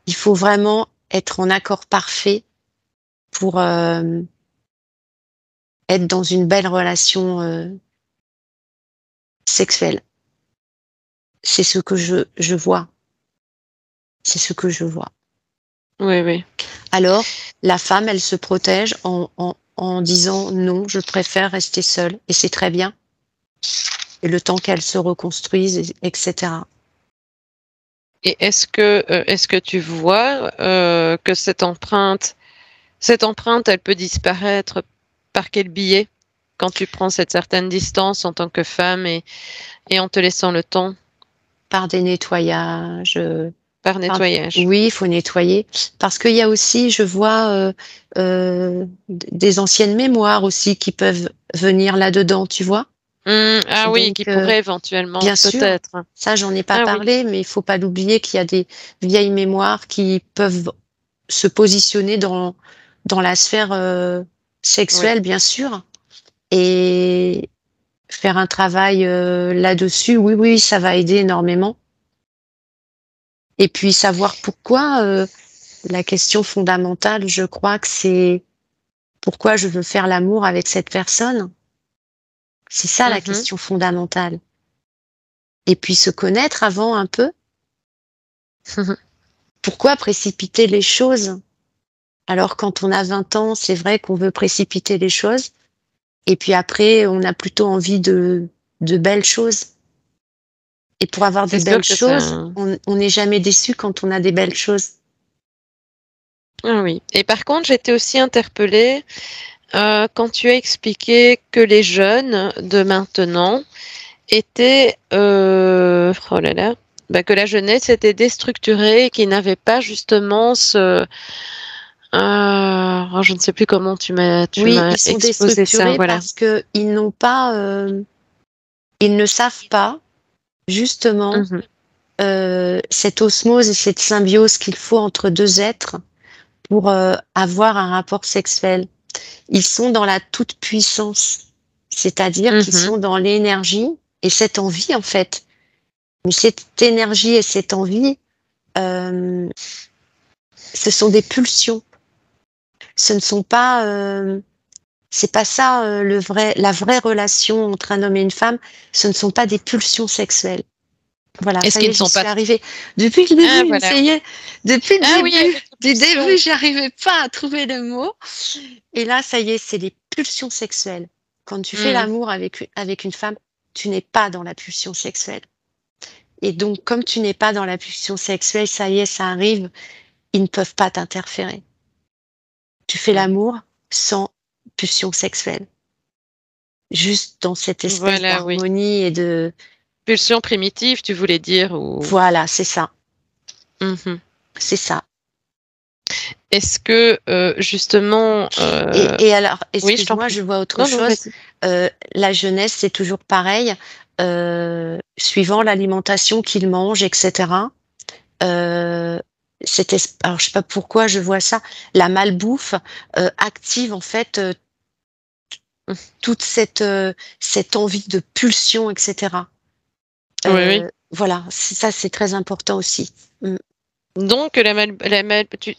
il faut vraiment être en accord parfait pour être dans une belle relation sexuelle. C'est ce que je vois. C'est ce que je vois. Oui, oui. Alors, la femme, elle se protège en disant non, je préfère rester seule. Et c'est très bien. Et le temps qu'elle se reconstruise, etc. Et est-ce que tu vois que cette empreinte, elle peut disparaître par quel biais quand tu prends cette certaine distance en tant que femme et en te laissant le temps Par des nettoyages. par nettoyage? Oui, il faut nettoyer. Parce qu'il y a aussi, je vois, des anciennes mémoires aussi qui peuvent venir là-dedans, tu vois. Ah oui, qui Donc, pourrait éventuellement, bien sûr, peut-être. ça, j'en ai pas Ah oui, parlé, mais il faut pas l'oublier qu'il y a des vieilles mémoires qui peuvent se positionner dans la sphère oui. sexuelle, bien sûr, et faire un travail là-dessus. Oui, oui, ça va aider énormément. Et puis savoir pourquoi. La question fondamentale, je crois que c'est pourquoi je veux faire l'amour avec cette personne. C'est ça la Mhm. question fondamentale. Et puis se connaître avant un peu. Pourquoi précipiter les choses? Alors quand on a 20 ans, c'est vrai qu'on veut précipiter les choses. Et puis après, on a plutôt envie de belles choses. Et pour avoir des C'est sûr belles que c'est choses, on n'est jamais déçu quand on a des belles choses. Ah oui. Et par contre, j'étais aussi interpellée quand tu as expliqué que les jeunes de maintenant étaient, oh là là, bah, que la jeunesse était déstructurée et qu'ils n'avaient pas justement oh, je ne sais plus comment tu Oui, m'as ils sont exposé ça, déstructurés voilà. parce que ils n'ont pas, ils ne savent pas justement Mhm. cette osmose et cette symbiose qu'il faut entre deux êtres pour avoir un rapport sexuel. Ils sont dans la toute-puissance, c'est-à-dire qu'ils Mhm. sont dans l'énergie et cette envie en fait. Mais cette énergie et cette envie, euh, ce sont des pulsions. Ce ne sont pas, c'est pas ça la vraie relation entre un homme et une femme. Ce ne sont pas des pulsions sexuelles. Voilà, Est-ce ça y qu'ils est, ne j'y sont suis pas... arrivée. Depuis le Ah, début, voilà, ça y oui. est, depuis le Ah oui, début, avec du début, pulsion. j'arrivais pas à trouver le mot. Et là, ça y est, c'est les pulsions sexuelles. Quand tu fais Mm. l'amour avec une femme, tu n'es pas dans la pulsion sexuelle. Et donc, comme tu n'es pas dans la pulsion sexuelle, ça y est, ça arrive, ils ne peuvent pas t'interférer. Tu fais Mm. l'amour sans pulsion sexuelle. Juste dans cette espèce Voilà, oui. d'harmonie et de, Pulsion primitive, tu voulais dire, ou... voilà, c'est ça. Mhm. C'est ça. Est-ce que, justement... Et alors, Oui, je t'en excuse-moi, prie. je vois autre Non, non, chose. vas-y. La jeunesse, c'est toujours pareil, suivant l'alimentation qu'ils mangent, etc. alors je sais pas pourquoi je vois ça, la malbouffe active en fait toute cette envie de pulsion, etc. Oui. Voilà, ça c'est très important aussi. Donc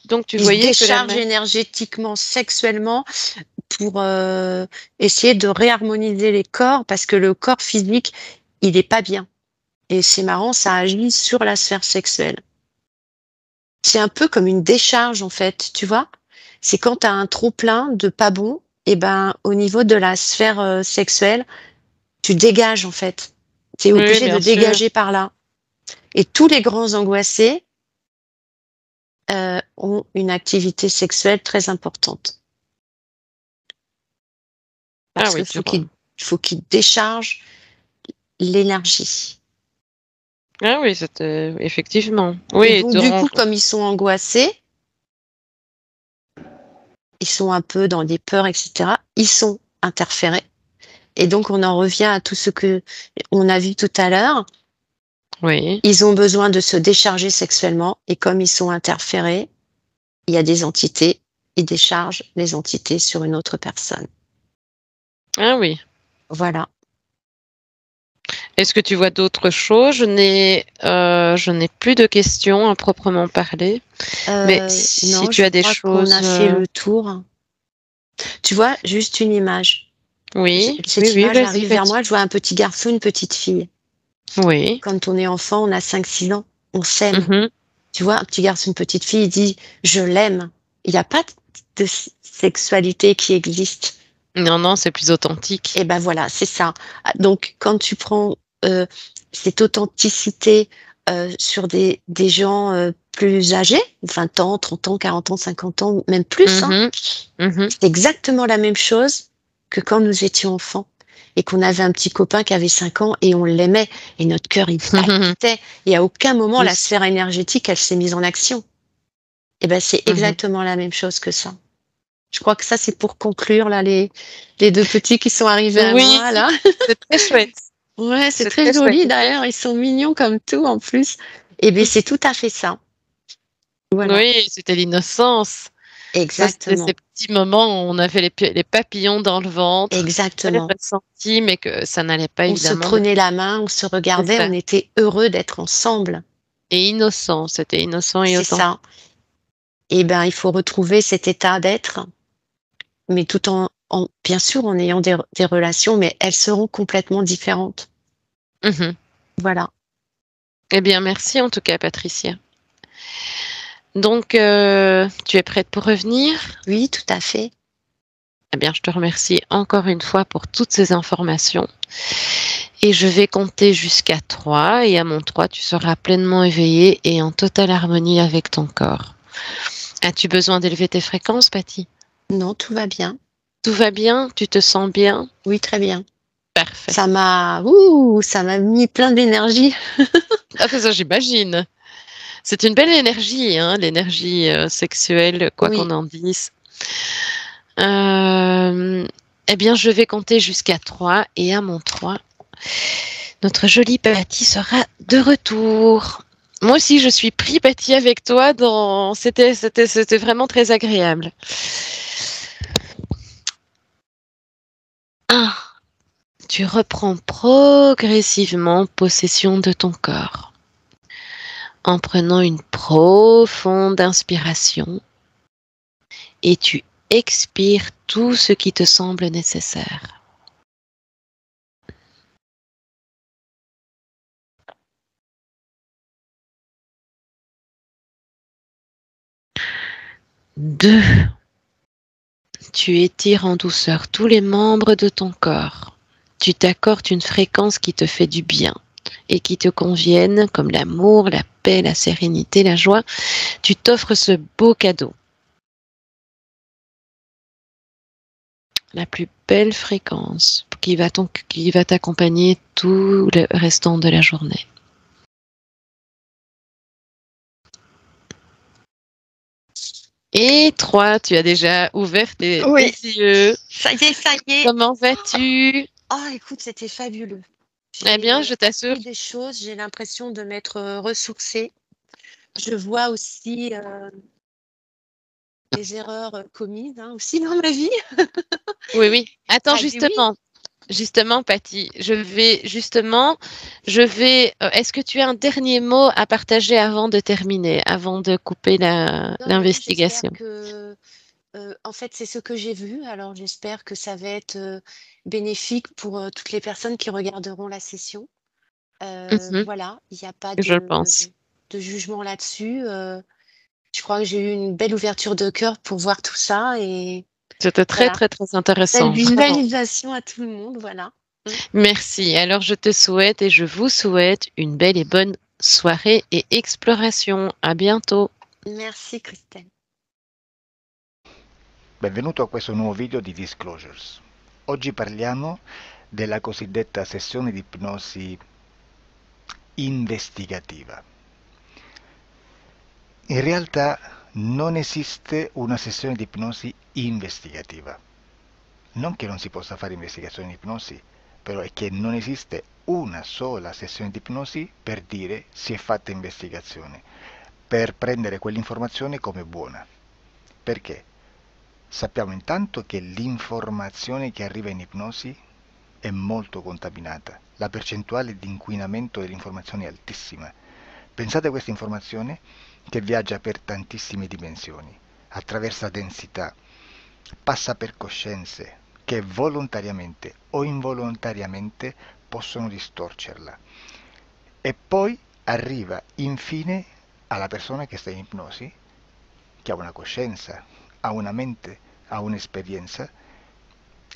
donc tu Il se voyais que décharge énergétiquement, sexuellement, pour essayer de réharmoniser les corps, parce que le corps physique, il est pas bien. Et c'est marrant, ça agit sur la sphère sexuelle. C'est un peu comme une décharge, en fait, tu vois. C'est quand tu as un trop-plein de pas bon, et ben, au niveau de la sphère sexuelle, tu dégages, en fait. Tu es Oui, obligé de bien sûr. dégager par là. Et tous les grands angoissés ont une activité sexuelle très importante. Ah Parce oui, qu'il tu vois. faut qu'ils déchargent l'énergie. Ah oui, effectivement. Et Oui, donc, du coup, comme ils sont angoissés, ils sont un peu dans des peurs, etc., ils sont interférés. Et donc, on en revient à tout ce que on a vu tout à l'heure. oui. Ils ont besoin de se décharger sexuellement. Et comme ils sont interférés, il y a des entités, ils déchargent les entités sur une autre personne. Ah oui. Voilà. Est-ce que tu vois d'autres choses? Je n'ai plus de questions à proprement parler. Mais si Non, tu je as des crois qu'on choses, a fait le tour. Tu vois, juste une image. oui, oui, Cette oui, image vas-y, arrive vers vas-y. moi, je vois un petit garçon, une petite fille. Oui. Quand on est enfant, on a 5, 6 ans, on s'aime. Mhm. Tu vois, un petit garçon, une petite fille, il dit je l'aime. Il n'y a pas de sexualité qui existe. Non, non, c'est plus authentique. Et ben voilà, c'est ça. Donc, quand tu prends euh, cette authenticité sur des gens plus âgés, 20 ans, 30 ans, 40 ans, 50 ans, même plus, hein, Mhm. Mhm. c'est exactement la même chose que quand nous étions enfants et qu'on avait un petit copain qui avait 5 ans et on l'aimait et notre cœur, il palpitait. Et à aucun moment, Oui. la sphère énergétique, elle s'est mise en action. Et ben, c'est Mhm. exactement la même chose que ça. Je crois que ça, c'est pour conclure, là, les deux petits qui sont arrivés à Oui, moi, là. c'est très chouette. Ouais, c'est C'est très très chouette. joli, d'ailleurs. Ils sont mignons comme tout, en plus. Et ben, c'est tout à fait ça. Voilà. Oui, c'était l'innocence. Ça, c'était ces Exactement. petits moments où on avait les papillons dans le ventre, très Exactement. ressentis, mais que ça n'allait pas On se évidemment. prenait la main, on se C'est regardait, ça. on était heureux d'être ensemble. Et innocent, c'était innocent et C'est authentique. ça. Et ben, il faut retrouver cet état d'être, mais tout bien sûr, en ayant des relations, mais elles seront complètement différentes. Mhm. Voilà. Eh bien, merci en tout cas, Patricia. Donc, tu es prête pour revenir? Oui, tout à fait. Eh bien, je te remercie encore une fois pour toutes ces informations. Et je vais compter jusqu'à 3. Et à mon 3, tu seras pleinement éveillé et en totale harmonie avec ton corps. As-tu besoin d'élever tes fréquences, Patty? Non, tout va bien. Tout va bien? Tu te sens bien? Oui, très bien. Parfait. Ça m'a mis plein d'énergie. Ah, ça, j'imagine. C'est une belle énergie, hein, l'énergie sexuelle, quoi qu'on Oui. en dise. Euh, eh bien, je vais compter jusqu'à 3 et à mon 3, notre jolie Patty sera de retour. Moi aussi, je suis pris, Patty, avec toi. C'était vraiment très agréable. 1. Tu reprends progressivement possession de ton corps en prenant une profonde inspiration et tu expires tout ce qui te semble nécessaire. 2. Tu étires en douceur tous les membres de ton corps. Tu t'accordes une fréquence qui te fait du bien et qui te convienne, comme l'amour, la paix, la sérénité, la joie. Tu t'offres ce beau cadeau. La plus belle fréquence qui va t'accompagner tout le restant de la journée. Et 3, tu as déjà ouvert tes Oui. yeux. Ça y est, ça y est. Comment vas-tu? Ah, écoute, c'était fabuleux. Eh J'ai bien, je t'assure. appris des choses, j'ai l'impression de m'être ressourcée. Je vois aussi les erreurs commises aussi dans ma vie. Oui, oui. Attends, Ah, oui. justement, Patty, est-ce que tu as un dernier mot à partager avant de terminer, avant de couper Non, j'espère l'investigation? que, en fait, c'est ce que j'ai vu. Alors, j'espère que ça va être bénéfique pour toutes les personnes qui regarderont la session. Mhm, Voilà, il n'y a pas je pense. de jugement là-dessus. Je crois que j'ai eu une belle ouverture de cœur pour voir tout ça et C'était très, voilà. très, très Belle intéressant, vraiment. visualisation à tout le monde, voilà. Mm. Merci. Alors, je te souhaite et je vous souhaite une belle et bonne soirée et exploration. À bientôt. Merci, Christelle. Benvenuto a questo nuovo video di Disclosures. Oggi parliamo della cosiddetta sessione di ipnosi investigativa. In realtà non esiste una sessione di ipnosi investigativa. Non che non si possa fare investigazione di ipnosi, però è che non esiste una sola sessione di ipnosi per dire si è fatta investigazione, per prendere quell'informazione come buona. Perché? Sappiamo intanto che l'informazione che arriva in ipnosi è molto contaminata, la percentuale di inquinamento dell'informazione è altissima. Pensate a questa informazione che viaggia per tantissime dimensioni, attraversa densità, passa per coscienze che volontariamente o involontariamente possono distorcerla e poi arriva infine alla persona che sta in ipnosi, che ha una coscienza, ha una mente, ha un'esperienza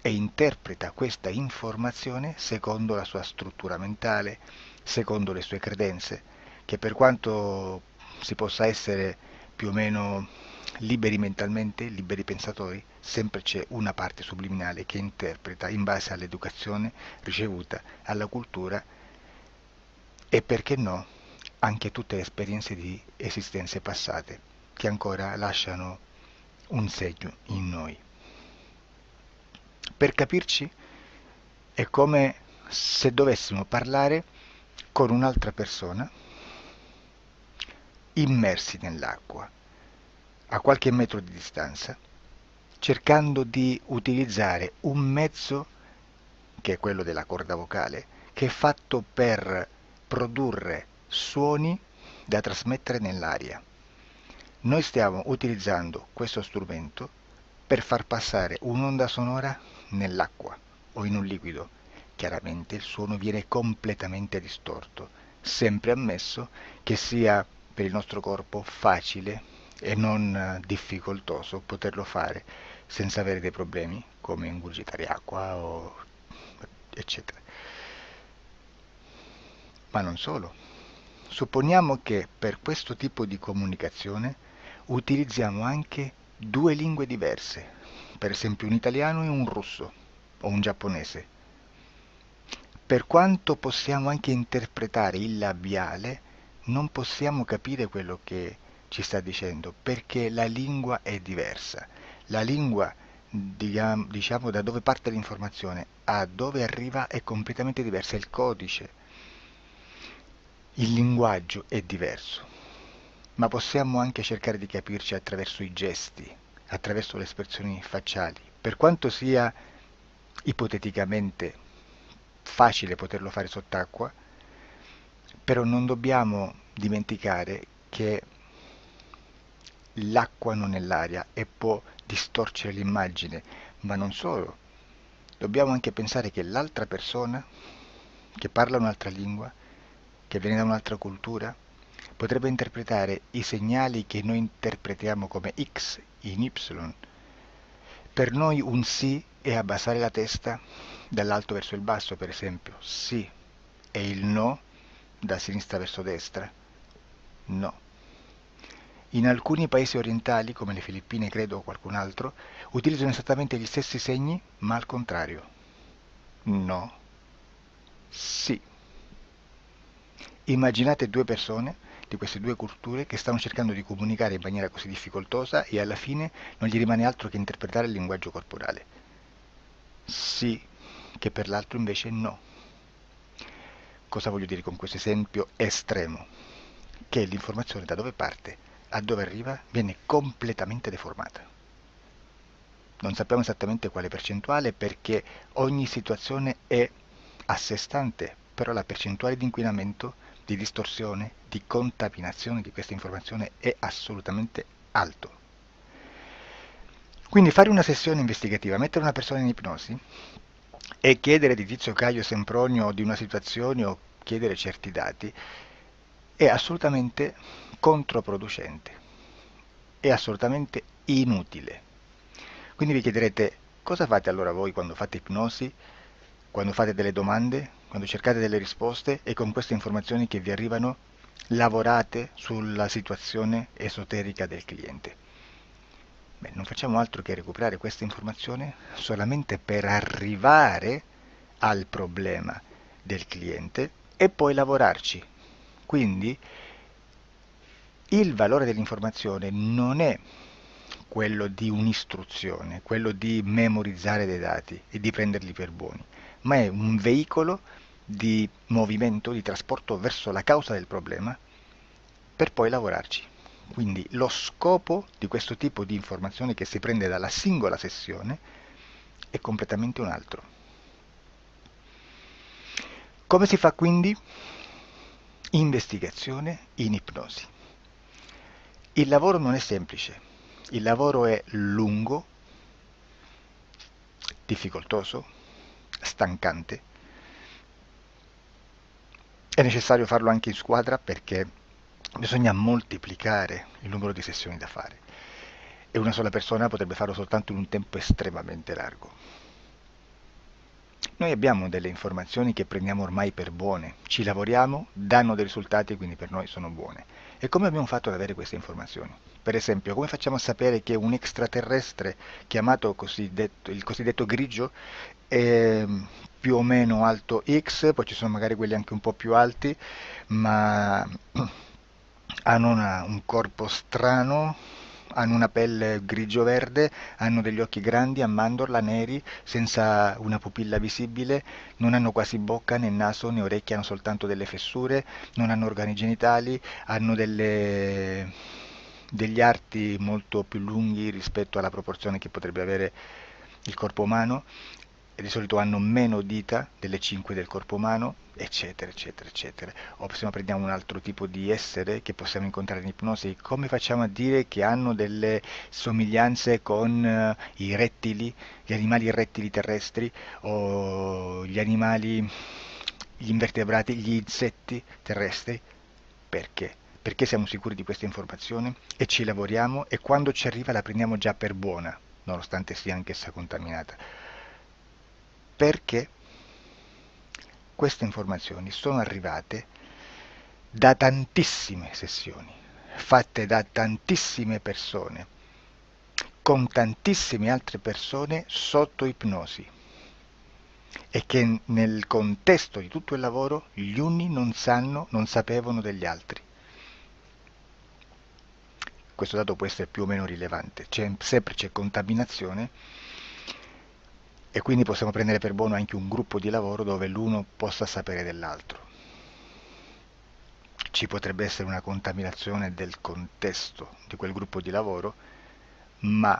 e interpreta questa informazione secondo la sua struttura mentale, secondo le sue credenze, che per quanto si possa essere più o meno liberi mentalmente, liberi pensatori, sempre c'è una parte subliminale che interpreta in base all'educazione ricevuta, alla cultura e perché no, anche tutte le esperienze di esistenze passate che ancora lasciano un segno in noi. Per capirci, è come se dovessimo parlare con un'altra persona immersi nell'acqua, a qualche metro di distanza, cercando di utilizzare un mezzo, che è quello della corda vocale, che è fatto per produrre suoni da trasmettere nell'aria. Noi stiamo utilizzando questo strumento per far passare un'onda sonora nell'acqua o in un liquido. Chiaramente il suono viene completamente distorto, sempre ammesso che sia per il nostro corpo facile e non difficoltoso poterlo fare senza avere dei problemi come ingurgitare acqua o eccetera. Ma non solo. Supponiamo che per questo tipo di comunicazione utilizziamo anche due lingue diverse, per esempio un italiano e un russo o un giapponese. Per quanto possiamo anche interpretare il labiale, non possiamo capire quello che ci sta dicendo, perché la lingua è diversa. La lingua, diciamo, da dove parte l'informazione a dove arriva è completamente diversa, il codice, il linguaggio è diverso, ma possiamo anche cercare di capirci attraverso i gesti, attraverso le espressioni facciali. Per quanto sia ipoteticamente facile poterlo fare sott'acqua, però non dobbiamo dimenticare che l'acqua non è l'aria e può distorcere l'immagine, ma non solo. Dobbiamo anche pensare che l'altra persona, che parla un'altra lingua, che viene da un'altra cultura, potrebbe interpretare i segnali che noi interpretiamo come X in Y. Per noi un sì è abbassare la testa dall'alto verso il basso, per esempio, sì, e il no da sinistra verso destra, no. In alcuni paesi orientali, come le Filippine credo o qualcun altro, utilizzano esattamente gli stessi segni, ma al contrario. No, sì. Immaginate due persone di queste due culture che stanno cercando di comunicare in maniera così difficoltosa e alla fine non gli rimane altro che interpretare il linguaggio corporale. Sì, che per l'altro invece no. Cosa voglio dire con questo esempio estremo? che l'informazione da dove parte a dove arriva viene completamente deformata. Non sappiamo esattamente quale percentuale perché ogni situazione è a sé stante, però la percentuale di inquinamento, di distorsione, di contaminazione di questa informazione è assolutamente alto. Quindi fare una sessione investigativa, mettere una persona in ipnosi e chiedere di Tizio Caio Sempronio di una situazione o chiedere certi dati è assolutamente controproducente, è assolutamente inutile. Quindi vi chiederete cosa fate allora voi quando fate ipnosi, quando fate delle domande, quando cercate delle risposte e con queste informazioni che vi arrivano lavorate sulla situazione esoterica del cliente. Beh, non facciamo altro che recuperare questa informazione solamente per arrivare al problema del cliente e poi lavorarci. Quindi il valore dell'informazione non è quello di un'istruzione, quello di memorizzare dei dati e di prenderli per buoni, ma è un veicolo di movimento, di trasporto verso la causa del problema per poi lavorarci. Quindi lo scopo di questo tipo di informazione che si prende dalla singola sessione è completamente un altro. Come si fa quindi? Investigazione in ipnosi. Il lavoro non è semplice, il lavoro è lungo, difficoltoso, stancante. È necessario farlo anche in squadra perché bisogna moltiplicare il numero di sessioni da fare e una sola persona potrebbe farlo soltanto in un tempo estremamente largo. Noi abbiamo delle informazioni che prendiamo ormai per buone, ci lavoriamo, danno dei risultati e quindi per noi sono buone. E come abbiamo fatto ad avere queste informazioni? Per esempio, come facciamo a sapere che un extraterrestre chiamato il cosiddetto grigio è più o meno alto X, poi ci sono magari quelli anche un po' più alti, ma hanno un corpo strano, hanno una pelle grigio-verde, hanno degli occhi grandi a mandorla, neri, senza una pupilla visibile, non hanno quasi bocca né naso né orecchie, hanno soltanto delle fessure, non hanno organi genitali, hanno degli arti molto più lunghi rispetto alla proporzione che potrebbe avere il corpo umano e di solito hanno meno dita delle 5 del corpo umano, eccetera, eccetera, eccetera. O se no prendiamo un altro tipo di essere che possiamo incontrare in ipnosi, come facciamo a dire che hanno delle somiglianze con i rettili, gli animali rettili terrestri o gli invertebrati, gli insetti terrestri? Perché? Perché siamo sicuri di questa informazione e ci lavoriamo e quando ci arriva la prendiamo già per buona, nonostante sia anch'essa contaminata. Perché queste informazioni sono arrivate da tantissime sessioni, fatte da tantissime persone, con tantissime altre persone sotto ipnosi e che nel contesto di tutto il lavoro gli uni non sapevano degli altri. Questo dato può essere più o meno rilevante, sempre c'è contaminazione e quindi possiamo prendere per buono anche un gruppo di lavoro dove l'uno possa sapere dell'altro. Ci potrebbe essere una contaminazione del contesto di quel gruppo di lavoro, ma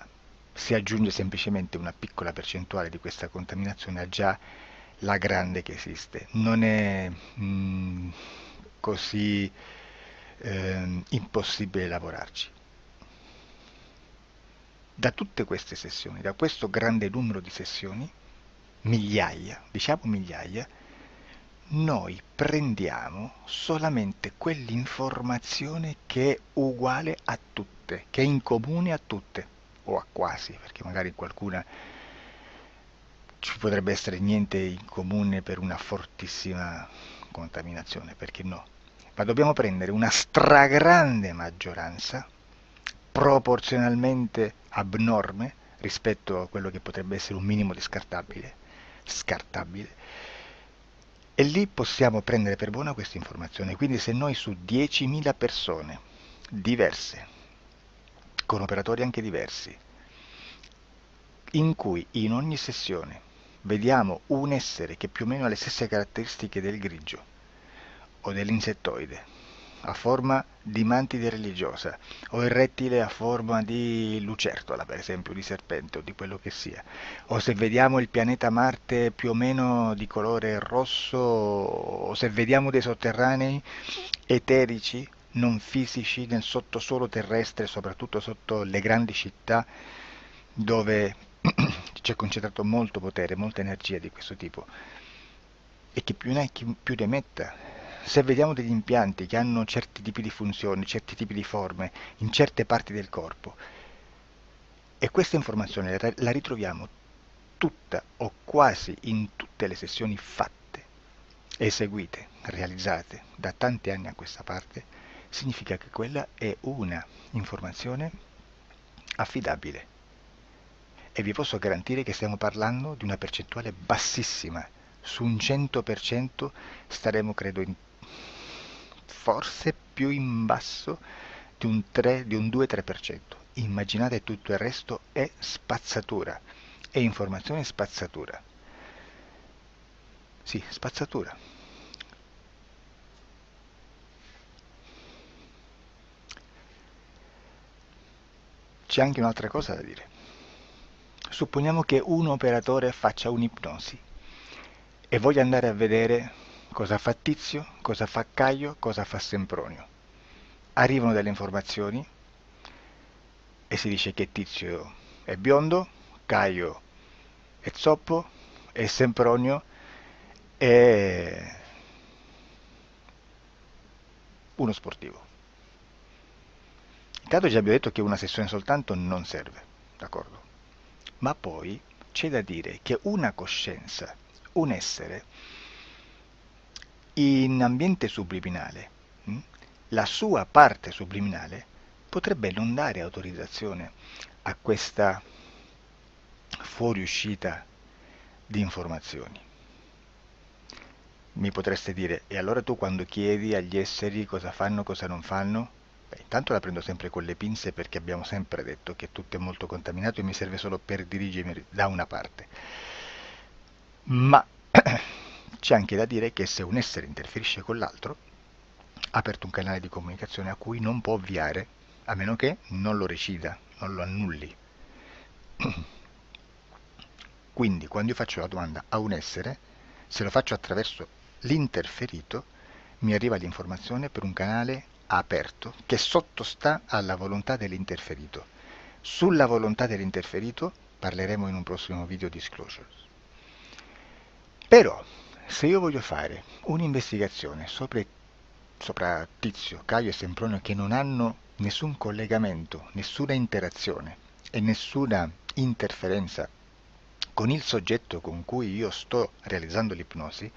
si aggiunge semplicemente una piccola percentuale di questa contaminazione a già la grande che esiste. Non è così impossibile lavorarci. Da tutte queste sessioni, da questo grande numero di sessioni, migliaia, diciamo migliaia, noi prendiamo solamente quell'informazione che è uguale a tutte, che è in comune a tutte, o a quasi, perché magari qualcuna ci potrebbe essere niente in comune per una fortissima contaminazione, perché no? Ma dobbiamo prendere una stragrande maggioranza, proporzionalmente abnorme rispetto a quello che potrebbe essere un minimo di scartabile, e lì possiamo prendere per buona questa informazione. Quindi se noi su 10.000 persone diverse, con operatori anche diversi, in cui in ogni sessione vediamo un essere che più o meno ha le stesse caratteristiche del grigio o dell'insettoide a forma di mantide religiosa, o il rettile a forma di lucertola, per esempio, di serpente o di quello che sia, o se vediamo il pianeta Marte più o meno di colore rosso, o se vediamo dei sotterranei eterici, non fisici, nel sottosuolo terrestre, soprattutto sotto le grandi città, dove c'è concentrato molto potere, molta energia di questo tipo, e che più ne hai più ne metta. Se vediamo degli impianti che hanno certi tipi di funzioni, certi tipi di forme in certe parti del corpo, e questa informazione la ritroviamo tutta o quasi in tutte le sessioni fatte, eseguite, realizzate da tanti anni a questa parte, significa che quella è una informazione affidabile. E vi posso garantire che stiamo parlando di una percentuale bassissima. Su un 100% staremo, credo, forse più in basso di un 3, di un 2-3%. Immaginate, tutto il resto è spazzatura, è informazione spazzatura. Sì, spazzatura. C'è anche un'altra cosa da dire. Supponiamo che un operatore faccia un'ipnosi e voglia andare a vedere cosa fa Tizio, cosa fa Caio, cosa fa Sempronio. Arrivano delle informazioni e si dice che Tizio è biondo, Caio è zoppo e Sempronio è uno sportivo. Intanto già abbiamo detto che una sessione soltanto non serve, d'accordo? Ma poi c'è da dire che una coscienza, un essere, in ambiente subliminale, la sua parte subliminale potrebbe non dare autorizzazione a questa fuoriuscita di informazioni. Mi potreste dire, e allora tu quando chiedi agli esseri cosa fanno, cosa non fanno? Beh, intanto la prendo sempre con le pinze, perché abbiamo sempre detto che tutto è molto contaminato e mi serve solo per dirigermi da una parte. Ma c'è anche da dire che se un essere interferisce con l'altro, ha aperto un canale di comunicazione a cui non può ovviare, a meno che non lo recida, non lo annulli. Quindi quando io faccio la domanda a un essere, se lo faccio attraverso l'interferito, mi arriva l'informazione per un canale aperto che sottostà alla volontà dell'interferito. Sulla volontà dell'interferito parleremo in un prossimo video disclosures. Però, se io voglio fare un'investigazione sopra Tizio, Caio e Sempronio, che non hanno nessun collegamento, nessuna interazione e nessuna interferenza con il soggetto con cui io sto realizzando l'ipnosi,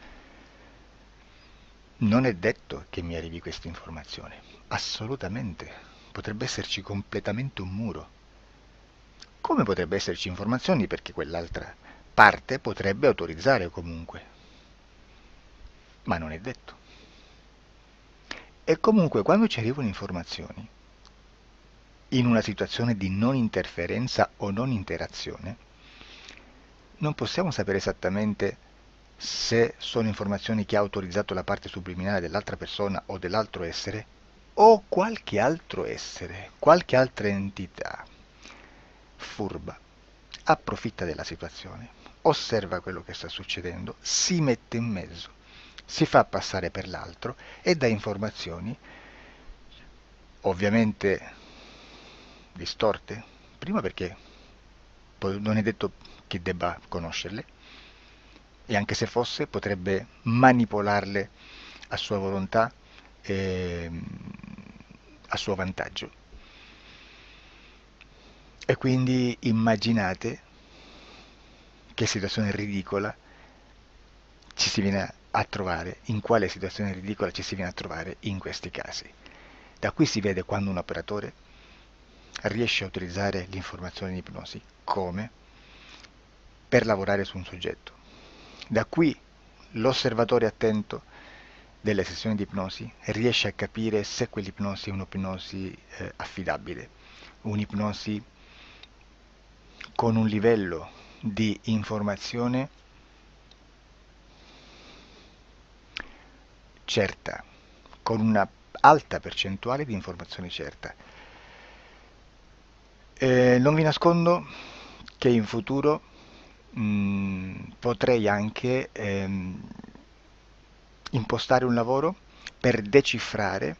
non è detto che mi arrivi questa informazione. Assolutamente. Potrebbe esserci completamente un muro. Come potrebbe esserci informazioni, perché quell'altra parte potrebbe autorizzare comunque. Ma non è detto. E comunque quando ci arrivano informazioni, in una situazione di non interferenza o non interazione, non possiamo sapere esattamente se sono informazioni che ha autorizzato la parte subliminale dell'altra persona o dell'altro essere, o qualche altro essere, qualche altra entità furba, approfitta della situazione, osserva quello che sta succedendo, si mette in mezzo, si fa passare per l'altro e dà informazioni, ovviamente distorte, prima perché non è detto che debba conoscerle, e anche se fosse potrebbe manipolarle a sua volontà e a suo vantaggio. E quindi immaginate che situazione ridicola ci si viene a trovare, in quale situazione ridicola ci si viene a trovare in questi casi. Da qui si vede quando un operatore riesce a utilizzare l'informazione di ipnosi come per lavorare su un soggetto. Da qui l'osservatore attento delle sessioni di ipnosi riesce a capire se quell'ipnosi è un'ipnosi affidabile, un'ipnosi con un livello di informazione certa, con una alta percentuale di informazione certa. Non vi nascondo che in futuro potrei anche impostare un lavoro per decifrare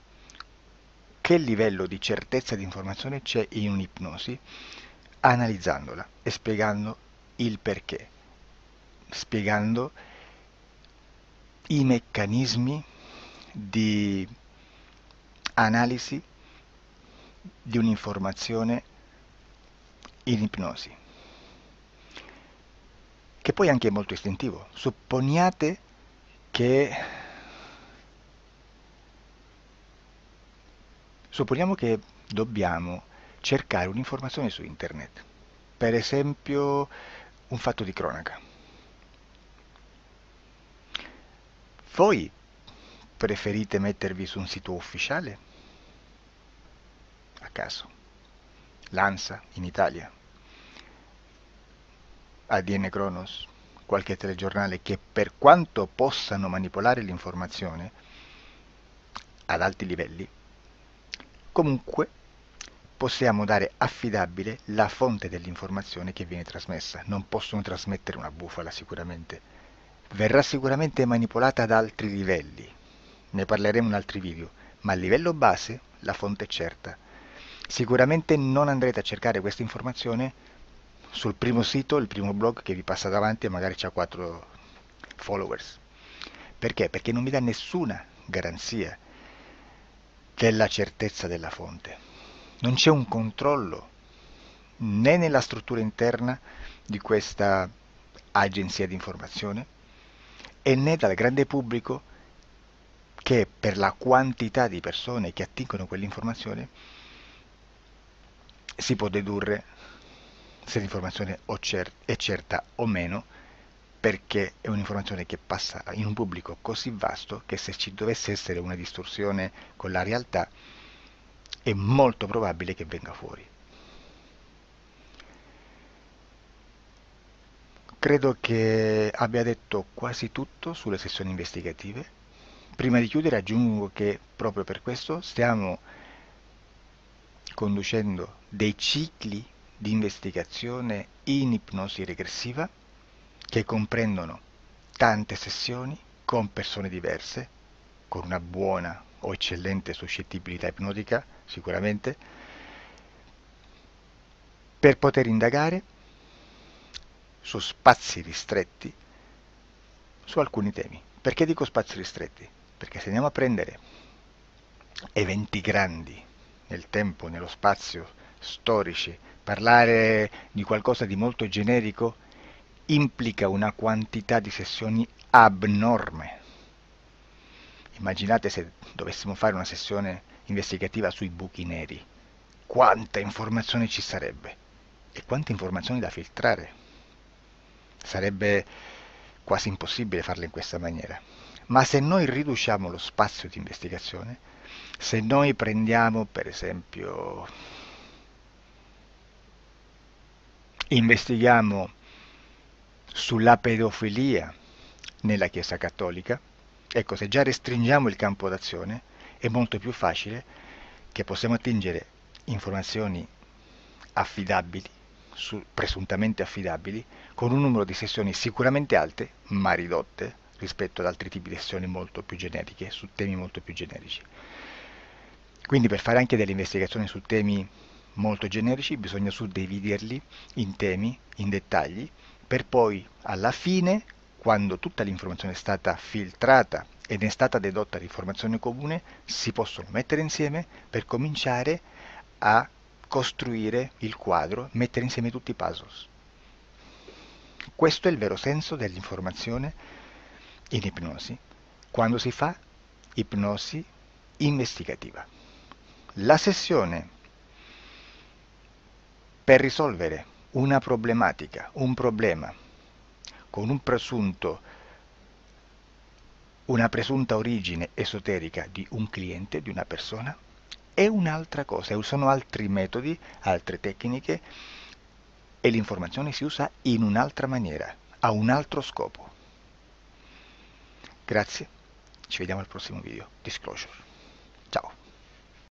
che livello di certezza di informazione c'è in un'ipnosi, analizzandola e spiegando il perché, spiegando i meccanismi di analisi di un'informazione in ipnosi, che poi anche è molto istintivo. Supponiamo che dobbiamo cercare un'informazione su internet, per esempio un fatto di cronaca. Voi preferite mettervi su un sito ufficiale? A caso. L'ANSA in Italia, ADN Kronos, qualche telegiornale che per quanto possano manipolare l'informazione ad alti livelli, comunque possiamo dare affidabile la fonte dell'informazione che viene trasmessa. Non possono trasmettere una bufala sicuramente. Verrà sicuramente manipolata ad altri livelli. Ne parleremo in altri video, ma a livello base la fonte è certa. Sicuramente non andrete a cercare questa informazione sul primo sito, il primo blog che vi passa davanti e magari c'ha 4 followers. Perché? Perché non vi dà nessuna garanzia della certezza della fonte. Non c'è un controllo né nella struttura interna di questa agenzia di informazione e né dal grande pubblico, che per la quantità di persone che attingono quell'informazione si può dedurre se l'informazione è certa o meno, perché è un'informazione che passa in un pubblico così vasto che se ci dovesse essere una distorsione con la realtà è molto probabile che venga fuori. Credo che abbia detto quasi tutto sulle sessioni investigative. Prima di chiudere aggiungo che proprio per questo stiamo conducendo dei cicli di investigazione in ipnosi regressiva che comprendono tante sessioni con persone diverse, con una buona o eccellente suscettibilità ipnotica sicuramente, per poter indagare su spazi ristretti su alcuni temi. Perché dico spazi ristretti? Perché se andiamo a prendere eventi grandi nel tempo, nello spazio, storici, parlare di qualcosa di molto generico implica una quantità di sessioni abnorme. Immaginate se dovessimo fare una sessione investigativa sui buchi neri, quanta informazione ci sarebbe e quante informazioni da filtrare. Sarebbe quasi impossibile farla in questa maniera. Ma se noi riduciamo lo spazio di investigazione, se noi prendiamo per esempio, investighiamo sulla pedofilia nella Chiesa Cattolica, ecco, se già restringiamo il campo d'azione è molto più facile che possiamo attingere informazioni affidabili, presuntamente affidabili, con un numero di sessioni sicuramente alte, ma ridotte rispetto ad altri tipi di sessioni molto più generiche, su temi molto più generici. Quindi per fare anche delle investigazioni su temi molto generici bisogna suddividerli in temi, in dettagli, per poi alla fine, quando tutta l'informazione è stata filtrata ed è stata dedotta di informazione comune, si possono mettere insieme per cominciare a costruire il quadro, mettere insieme tutti i puzzle. Questo è il vero senso dell'informazione in ipnosi, quando si fa ipnosi investigativa. La sessione per risolvere una problematica, un problema, con una presunta origine esoterica di un cliente, di una persona, è un'altra cosa, sono altri metodi, altre tecniche e l'informazione si usa in un'altra maniera, ha un altro scopo. Grazie, ci vediamo al prossimo video. Disclosure. Ciao.